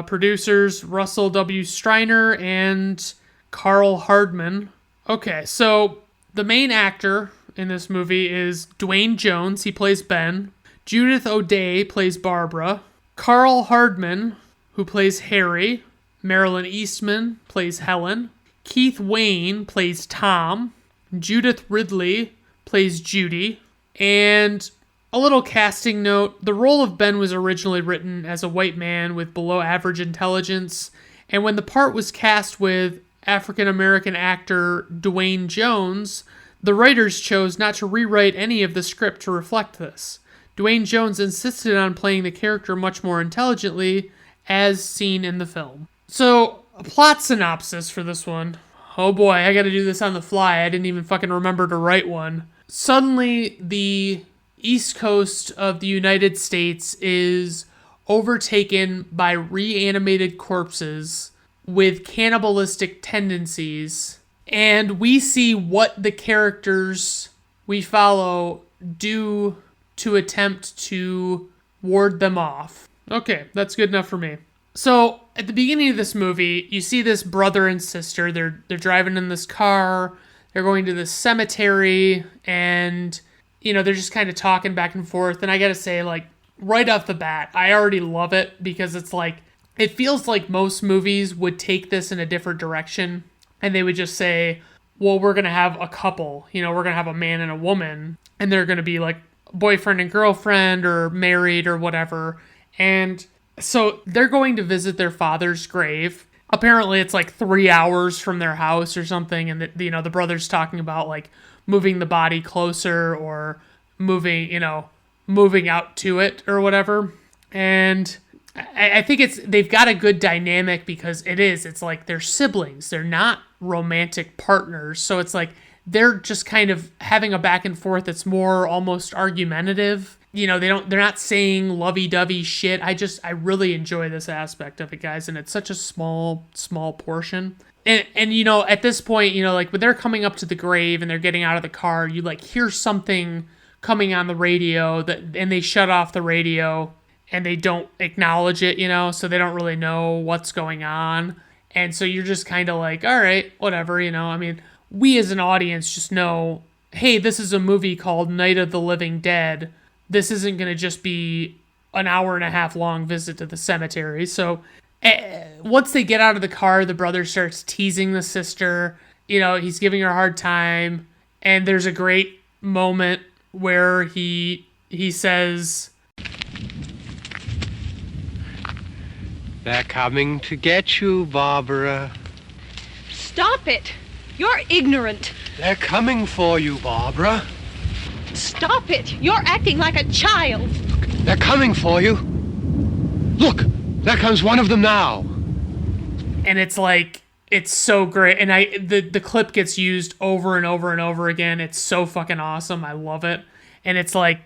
Producers Russell W. Streiner and Carl Hardman. Okay, so the main actor in this movie is Dwayne Jones. He plays Ben. Judith O'Dea plays Barbara. Carl Hardman, who plays Harry. Marilyn Eastman plays Helen. Keith Wayne plays Tom. Judith Ridley plays Judy. And a little casting note, the role of Ben was originally written as a white man with below average intelligence, and when the part was cast with African American actor Dwayne Jones, the writers chose not to rewrite any of the script to reflect this. Dwayne Jones insisted on playing the character much more intelligently, as seen in the film. So, a plot synopsis for this one. Oh boy, I gotta do this on the fly. I didn't even fucking remember to write one. Suddenly, the East Coast of the United States is overtaken by reanimated corpses with cannibalistic tendencies, and we see what the characters we follow do to attempt to ward them off. Okay, that's good enough for me. So, at the beginning of this movie, you see this brother and sister. They're driving in this car. They're going to this cemetery, and they're just kind of talking back and forth. And I gotta say, like, right off the bat, I already love it because it's like, it feels like most movies would take this in a different direction. And they would just say, well, we're gonna have a couple. We're gonna have a man and a woman. And they're gonna be like boyfriend and girlfriend or married or whatever. And so they're going to visit their father's grave. Apparently it's like 3 hours from their house or something. And the brother's talking about like moving the body closer or moving out to it or whatever. And I think they've got a good dynamic because it's like they're siblings. They're not romantic partners. So it's like they're just kind of having a back and forth that's more almost argumentative. They're not saying lovey-dovey shit. I really enjoy this aspect of it, guys, and it's such a small portion. And at this point, like when they're coming up to the grave and they're getting out of the car, you like hear something coming on the radio and they shut off the radio and they don't acknowledge it, so they don't really know what's going on. And so you're just kind of like, all right, whatever, I mean, we as an audience just know, hey, this is a movie called Night of the Living Dead. This isn't going to just be an hour and a half long visit to the cemetery. So once they get out of the car, the brother starts teasing the sister. He's giving her a hard time. And there's a great moment where he says, "They're coming to get you, Barbara." Stop it! You're ignorant. They're coming for you, Barbara. Stop it! You're acting like a child. They're coming for you. Look, there comes one of them now. And it's like, it's so great. And the clip gets used over and over and over again. It's so fucking awesome. I love it. And it's like,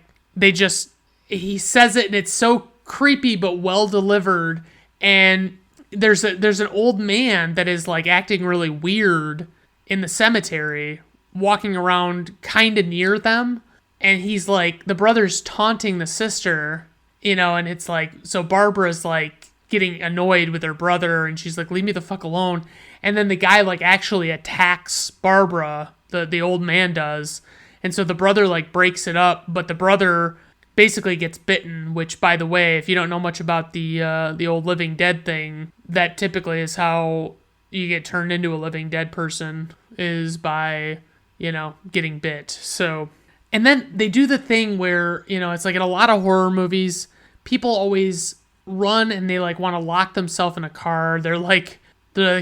he says it and it's so creepy but well delivered. And there's an old man that is like acting really weird in the cemetery, walking around kind of near them. And he's like, the brother's taunting the sister, and it's like, so Barbara's like getting annoyed with her brother and she's like, leave me the fuck alone. And then the guy like actually attacks Barbara, the old man does. And so the brother like breaks it up, but the brother basically gets bitten, which, by the way, if you don't know much about the old Living Dead thing, that typically is how you get turned into a living dead person, is by, getting bit. So, and then they do the thing where, it's like in a lot of horror movies, people always run and they like want to lock themselves in a car. They're like,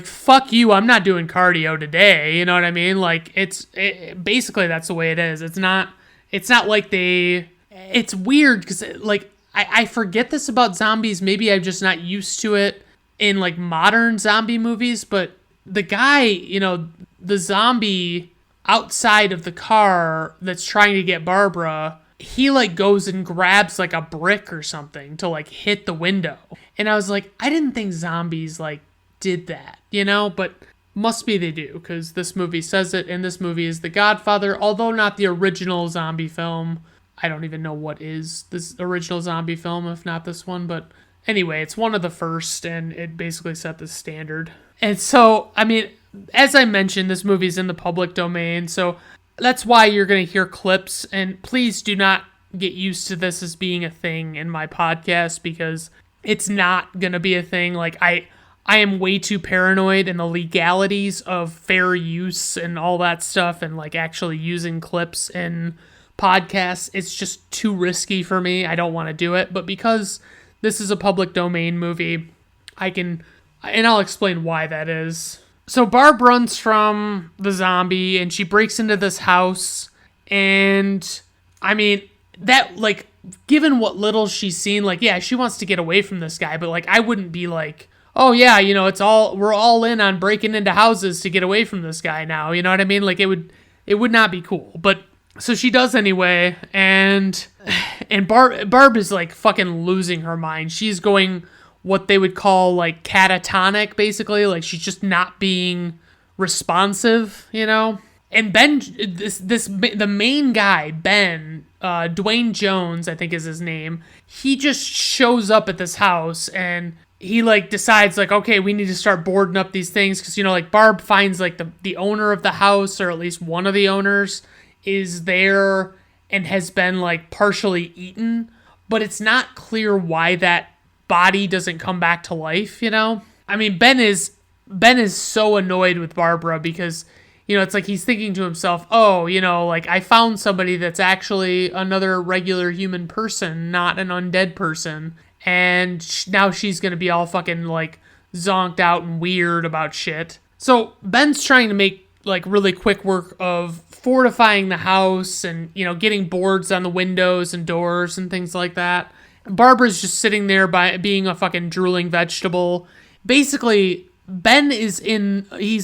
fuck you, I'm not doing cardio today. You know what I mean? Like basically that's the way it is. It's not like it's weird because like I forget this about zombies. Maybe I'm just not used to it in like modern zombie movies, but the guy, the zombie outside of the car that's trying to get Barbara, he like goes and grabs like a brick or something to like hit the window. And I was like, I didn't think zombies like did that, but must be they do, because this movie says it, and this movie is The Godfather, although not the original zombie film. I don't even know what is this original zombie film, if not this one, but anyway, it's one of the first, and it basically set the standard. And so, I mean, as I mentioned, this movie's in the public domain, so that's why you're going to hear clips, and please do not get used to this as being a thing in my podcast, because it's not going to be a thing. Like, I am way too paranoid in the legalities of fair use and all that stuff, and like actually using clips in podcasts. It's just too risky for me. I don't want to do it, but because this is a public domain movie, I can, and I'll explain why that is. So Barb runs from the zombie, and she breaks into this house, and I mean, that, like, given what little she's seen, like, yeah, she wants to get away from this guy, but like, I wouldn't be like, oh yeah, you know, we're all in on breaking into houses to get away from this guy now, you know what I mean? Like, it would not be cool, but so she does anyway, and Barb is like fucking losing her mind. She's going what they would call like catatonic, basically. Like, she's just not being responsive, you know? And Ben, the main guy, Ben, Dwayne Jones, I think is his name, he just shows up at this house, and he like decides like, okay, we need to start boarding up these things, because, you know, like, Barb finds like the owner of the house, or at least one of the owners, is there and has been like partially eaten, but it's not clear why that body doesn't come back to life, you know? I mean, Ben is so annoyed with Barbara, because, you know, it's like he's thinking to himself, oh, you know, like, I found somebody that's actually another regular human person, not an undead person, and now she's gonna be all fucking like zonked out and weird about shit. So Ben's trying to make like really quick work of fortifying the house and, you know, getting boards on the windows and doors and things like that. Barbara's just sitting there by being a fucking drooling vegetable. Basically, Ben he's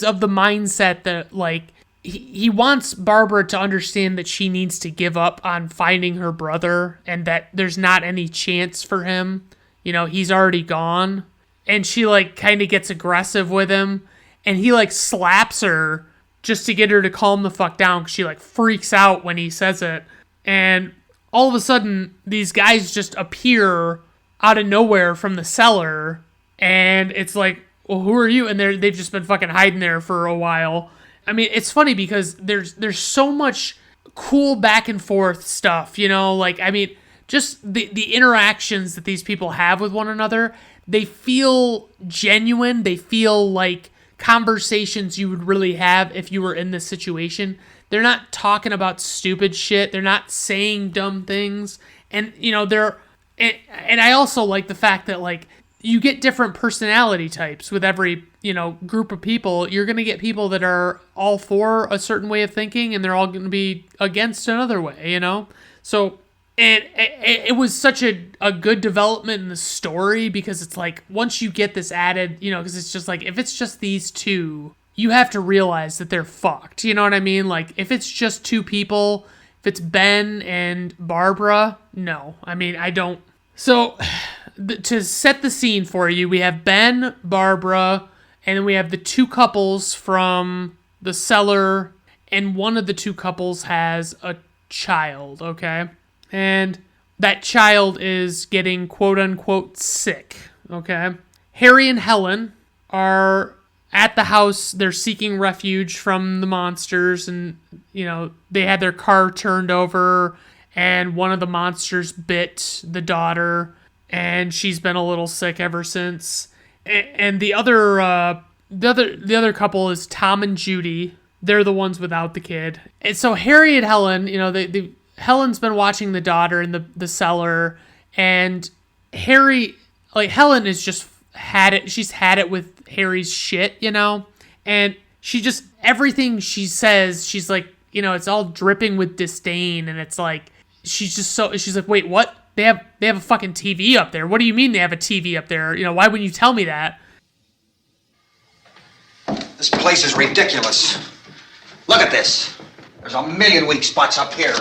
of the mindset that, like, he wants Barbara to understand that she needs to give up on finding her brother, and that there's not any chance for him. You know, he's already gone. And she, like, kind of gets aggressive with him, and he, like, slaps her just to get her to calm the fuck down, because she, like, freaks out when he says it. And all of a sudden, these guys just appear out of nowhere from the cellar, and it's like, well, who are you? And they've just been fucking hiding there for a while. I mean, it's funny because there's so much cool back and forth stuff, you know? Like, I mean, just the interactions that these people have with one another, they feel genuine. They feel like conversations you would really have if you were in this situation. They're not talking about stupid shit. They're not saying dumb things. And, you know, and I also like the fact that, like, you get different personality types with every, you know, group of people. You're going to get people that are all for a certain way of thinking, and they're all going to be against another way, you know? So it was such a good development in the story, because it's like, once you get this added, you know, because it's just like, if it's just these two, you have to realize that they're fucked. You know what I mean? Like, if it's just two people, if it's Ben and Barbara, no. I mean, I don't. So to set the scene for you, we have Ben, Barbara, and then we have the two couples from the cellar, and one of the two couples has a child, okay? And that child is getting quote-unquote sick, okay? Harry and Helen are at the house. They're seeking refuge from the monsters, and, you know, they had their car turned over, and one of the monsters bit the daughter, and she's been a little sick ever since. And the other couple is Tom and Judy. They're the ones without the kid. And so Harry and Helen, you know, Helen's been watching the daughter in the cellar, and Harry, like, Helen is just had it. She's had it with Harry's shit, you know, and she just, everything she says, she's like, you know, it's all dripping with disdain, and it's like, she's like, wait, what? They have a fucking TV up there. What do you mean they have a TV up there? You know, why wouldn't you tell me that? This place is ridiculous. Look at this. There's a million weak spots up here.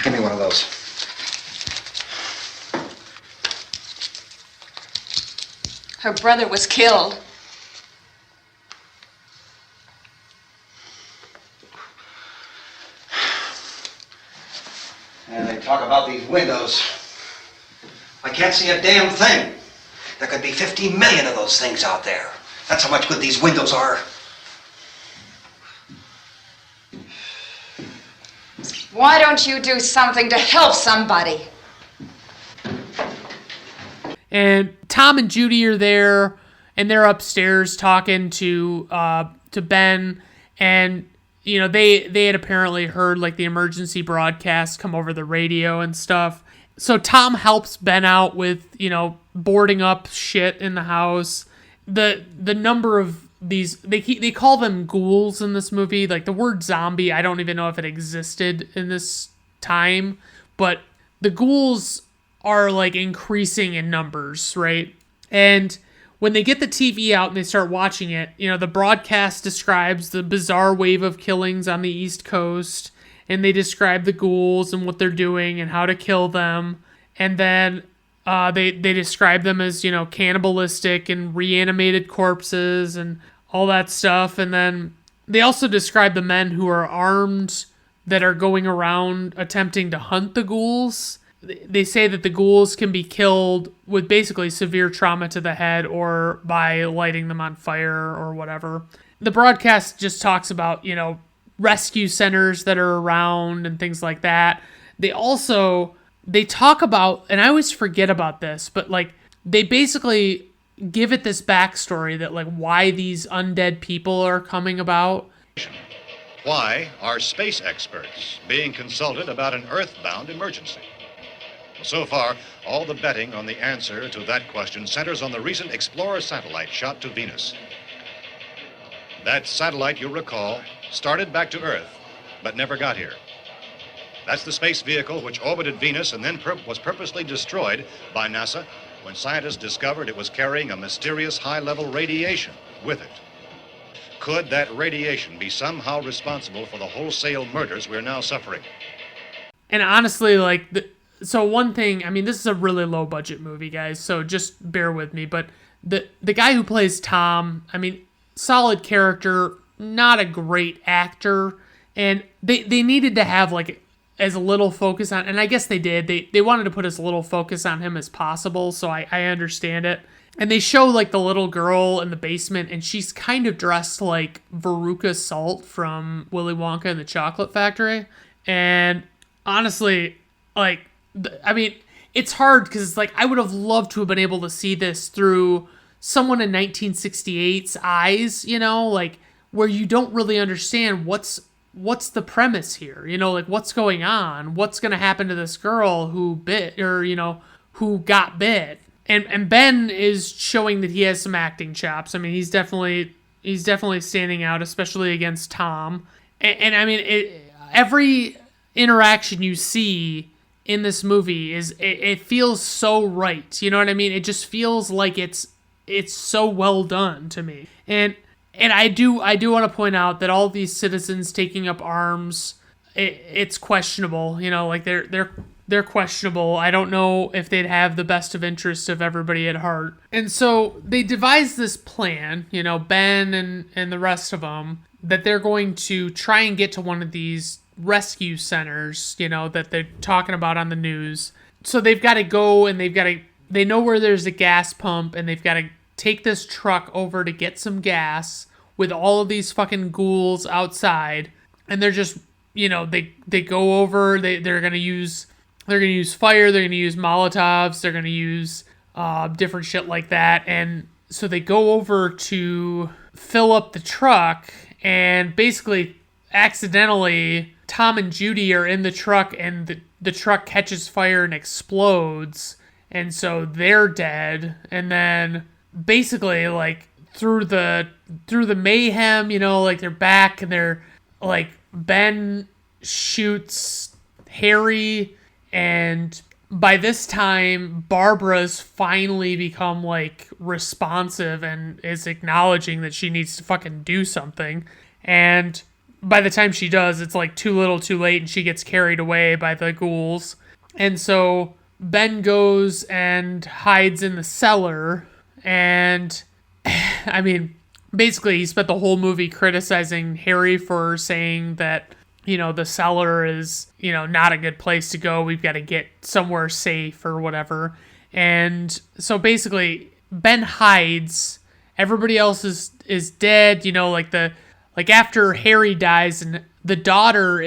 Give me one of those. Her brother was killed. And they talk about these windows. I can't see a damn thing. There could be 50 million of those things out there. That's how much good these windows are. Why don't you do something to help somebody? And Tom and Judy are there, and they're upstairs talking to Ben, and you know they had apparently heard like the emergency broadcast come over the radio and stuff. So Tom helps Ben out with boarding up shit in the house. The number of these they call them ghouls in this movie. Like the word zombie, I don't even know if it existed in this time, but the ghouls are like increasing in numbers, right? And when they get the TV out and they start watching it, the broadcast describes the bizarre wave of killings on the East Coast, and they describe the ghouls and what they're doing and how to kill them. And then they describe them as, cannibalistic and reanimated corpses and all that stuff. And then they also describe the men who are armed that are going around attempting to hunt the ghouls. They say that the ghouls can be killed with basically severe trauma to the head or by lighting them on fire or whatever. The broadcast just talks about, rescue centers that are around and things like that. They talk about, and I always forget about this, but like they basically give it this backstory that like why these undead people are coming about. Why are space experts being consulted about an Earthbound emergency? So far, all the betting on the answer to that question centers on the recent Explorer satellite shot to Venus. That satellite, you'll recall, started back to Earth, but never got here. That's the space vehicle which orbited Venus and then was purposely destroyed by NASA when scientists discovered it was carrying a mysterious high-level radiation with it. Could that radiation be somehow responsible for the wholesale murders we're now suffering? And honestly, so one thing, I mean, this is a really low budget movie, guys, so just bear with me, but the guy who plays Tom, I mean, solid character, not a great actor, and they needed to have like as little focus on, and I guess they did, they wanted to put as little focus on him as possible, so I understand it. And they show like the little girl in the basement, and she's kind of dressed like Veruca Salt from Willy Wonka and the Chocolate Factory, and honestly, like, I mean, it's hard because it's like I would have loved to have been able to see this through someone in 1968's eyes, like where you don't really understand what's the premise here, like what's going on, what's going to happen to this girl who bit or who got bit. And Ben is showing that he has some acting chops. I mean, he's definitely standing out, especially against Tom. And I mean, every interaction you see in this movie it feels so right. You know what I mean? It just feels like it's so well done to me. And I do want to point out that all these citizens taking up arms, it's questionable. Like they're questionable. I don't know if they'd have the best of interest of everybody at heart. And so they devise this plan, Ben and the rest of them, that they're going to try and get to one of these rescue centers, that they're talking about on the news. So they've got to go and they know where there's a gas pump, and they've got to take this truck over to get some gas with all of these fucking ghouls outside. And they're just, they go over, they're going to use fire, they're going to use Molotovs, they're going to use different shit like that. And so they go over to fill up the truck, and basically accidentally Tom and Judy are in the truck, and the truck catches fire and explodes, and so they're dead. And then basically like through the mayhem, like they're back, and they're like Ben shoots Harry, and by this time Barbara's finally become like responsive and is acknowledging that she needs to fucking do something. And by the time she does, it's like too little too late, and she gets carried away by the ghouls. And so Ben goes and hides in the cellar, and I mean, basically he spent the whole movie criticizing Harry for saying that, the cellar is, not a good place to go. We've got to get somewhere safe or whatever. And so basically Ben hides, everybody else is dead, like after Harry dies and the daughter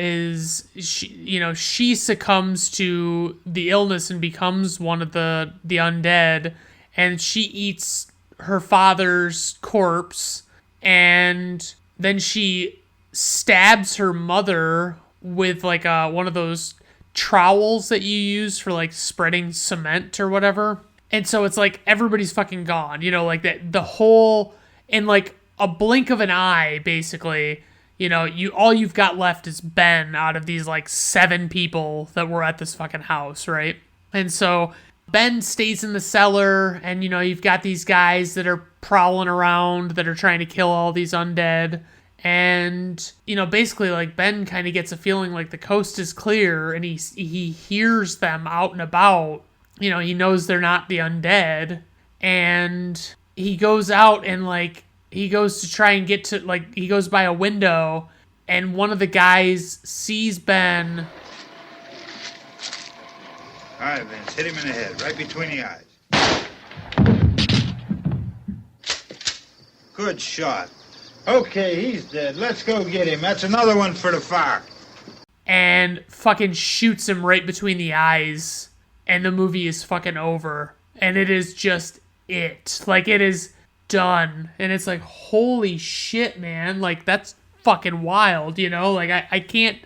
she succumbs to the illness and becomes one of the undead, and she eats her father's corpse, and then she stabs her mother with like one of those trowels that you use for like spreading cement or whatever. And so it's like everybody's fucking gone, like that the whole, in like a blink of an eye, basically, all you've got left is Ben out of these like 7 people that were at this fucking house, right? And so Ben stays in the cellar, and you've got these guys that are prowling around that are trying to kill all these undead. And, basically, like, Ben kind of gets a feeling like the coast is clear, and he hears them out and about. He knows they're not the undead. And he goes out and, like, he goes to try and get to, like, he goes by a window, and one of the guys sees Ben. All right, Vince, hit him in the head, right between the eyes. Good shot. Okay, he's dead. Let's go get him. That's another one for the fire. And fucking shoots him right between the eyes. And the movie is fucking over. And it is just it. Like, it is done. And it's like, holy shit, man. Like, that's fucking wild, Like, I can't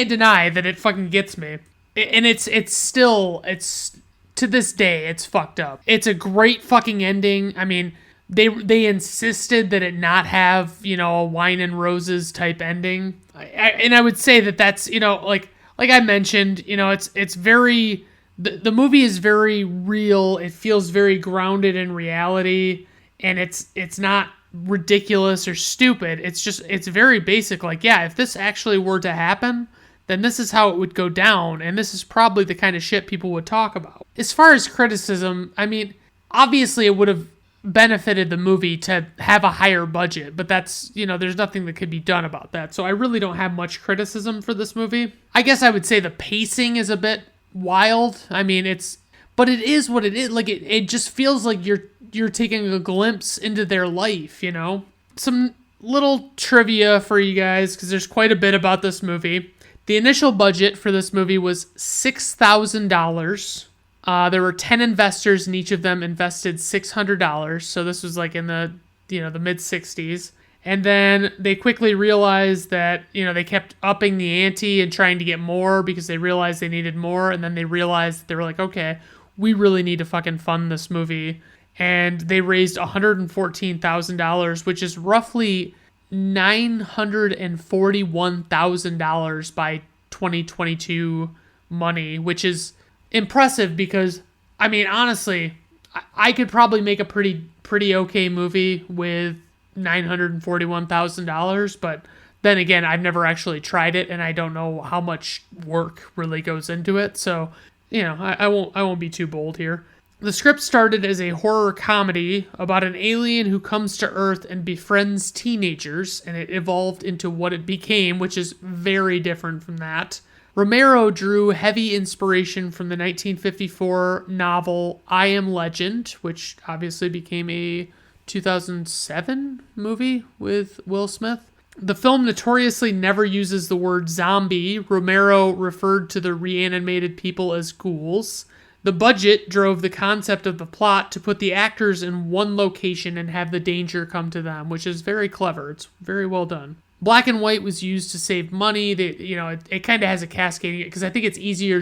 deny that it fucking gets me. And it's still, to this day, it's fucked up. It's a great fucking ending. I mean, They insisted that it not have, a wine and roses type ending. And I would say that that's, like I mentioned, it's very, the movie is very real. It feels very grounded in reality, and it's not ridiculous or stupid. It's very basic. Like, yeah, if this actually were to happen, then this is how it would go down. And this is probably the kind of shit people would talk about. As far as criticism, I mean, obviously it would have benefited the movie to have a higher budget, but that's, there's nothing that could be done about that. So I really don't have much criticism for this movie. I guess I would say the pacing is a bit wild. I mean, but it is what it is. Like, it just feels like you're taking a glimpse into their life, Some little trivia for you guys, because there's quite a bit about this movie. The initial budget for this movie was $6,000. There were 10 investors, and each of them invested $600. So this was like in the mid 60s. And then they quickly realized that, they kept upping the ante and trying to get more because they realized they needed more. And then they realized they were like, okay, we really need to fucking fund this movie. And they raised $114,000, which is roughly $941,000 by 2022 money, which is impressive because, I mean, honestly, I could probably make a pretty okay movie with $941,000, but then again, I've never actually tried it, and I don't know how much work really goes into it, so, I won't be too bold here. The script started as a horror comedy about an alien who comes to Earth and befriends teenagers, and it evolved into what it became, which is very different from that. Romero drew heavy inspiration from the 1954 novel I Am Legend, which obviously became a 2007 movie with Will Smith. The film notoriously never uses the word zombie. Romero referred to the reanimated people as ghouls. The budget drove the concept of the plot to put the actors in one location and have the danger come to them, which is very clever. It's very well done. Black and white was used to save money. It kind of has a cascading, because I think it's easier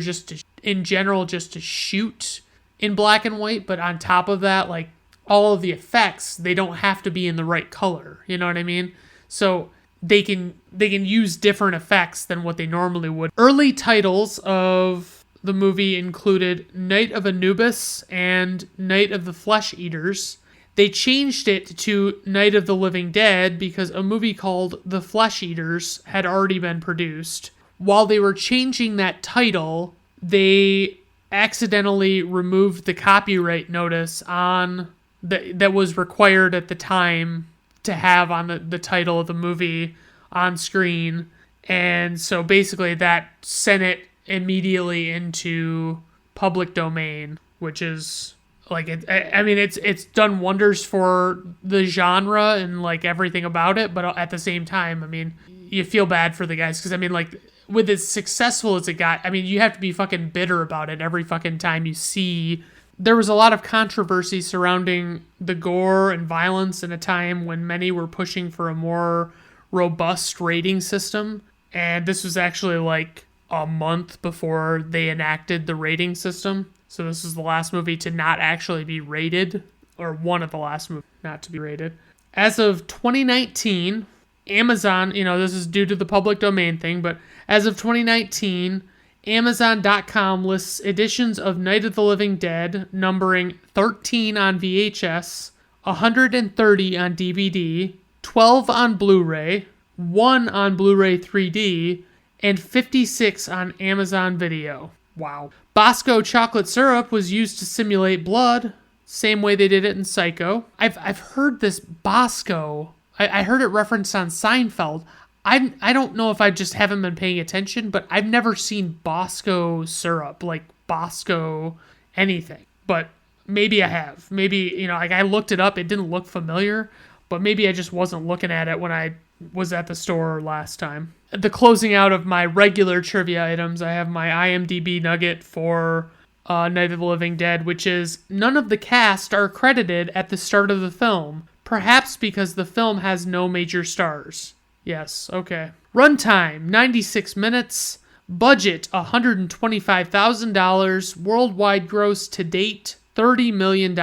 in general just to shoot in black and white, but on top of that, like, all of the effects, they don't have to be in the right color. You know what I mean? So they can use different effects than what they normally would. Early titles of the movie included Night of Anubis and Night of the Flesh Eaters. They changed it to Night of the Living Dead because a movie called The Flesh Eaters had already been produced. While they were changing that title, they accidentally removed the copyright notice that was required at the time to have on the title of the movie on screen. And so basically that sent it immediately into public domain, which is Like, I mean, it's done wonders for the genre and, like, everything about it, but at the same time, I mean, you feel bad for the guys, because, I mean, like, with as successful as it got, I mean, you have to be fucking bitter about it every fucking time you see. There was a lot of controversy surrounding the gore and violence in a time when many were pushing for a more robust rating system, and this was actually, like, a month before they enacted the rating system. So this is the last movie to not actually be rated, or one of the last movies not to be rated. As of 2019, Amazon, this is due to the public domain thing, but as of 2019, Amazon.com lists editions of Night of the Living Dead numbering 13 on VHS, 130 on DVD, 12 on Blu-ray, 1 on Blu-ray 3D, and 56 on Amazon Video. Wow. Bosco chocolate syrup was used to simulate blood, same way they did it in Psycho. I've heard this Bosco. I heard it referenced on Seinfeld. I don't know if I just haven't been paying attention, but I've never seen Bosco syrup, like Bosco anything. But maybe I have. Maybe, like I looked it up, it didn't look familiar, but maybe I just wasn't looking at it when I was at the store last time. The closing out of my regular trivia items, I have my IMDb nugget for Night of the Living Dead, which is none of the cast are credited at the start of the film, perhaps because the film has no major stars. Yes, okay. Runtime, 96 minutes. Budget, $125,000. Worldwide gross to date, $30 million.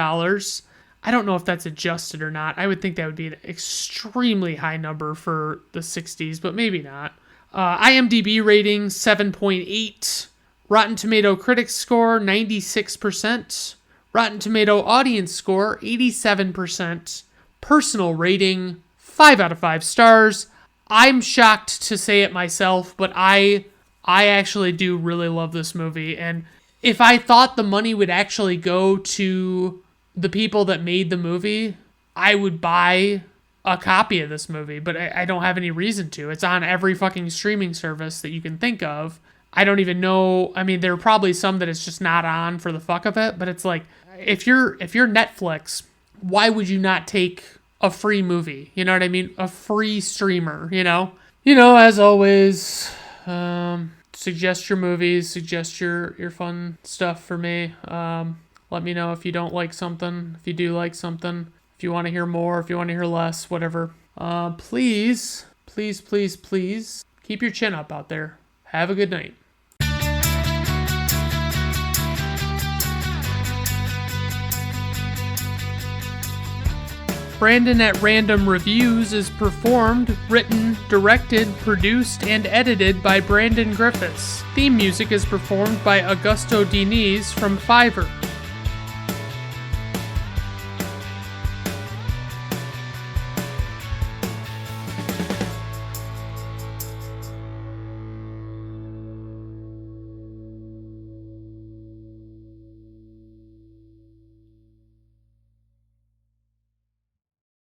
I don't know if that's adjusted or not. I would think that would be an extremely high number for the 60s, but maybe not. IMDb rating, 7.8. Rotten Tomato critics score, 96%. Rotten Tomato audience score, 87%. Personal rating, 5 out of 5 stars. I'm shocked to say it myself, but I actually do really love this movie. And if I thought the money would actually go to the people that made the movie, I would buy a copy of this movie, but I don't have any reason to. It's on every fucking streaming service that you can think of. I don't even know. I mean, there are probably some that it's just not on for the fuck of it, but it's like, if you're Netflix, why would you not take a free movie? You know what I mean? A free streamer, as always, suggest your movies, suggest your fun stuff for me. Let me know if you don't like something, if you do like something, if you want to hear more, if you want to hear less, whatever. Please, keep your chin up out there. Have a good night. Brandon at Random Reviews is performed, written, directed, produced, and edited by Brandon Griffiths. Theme music is performed by Augusto Diniz from Fiverr.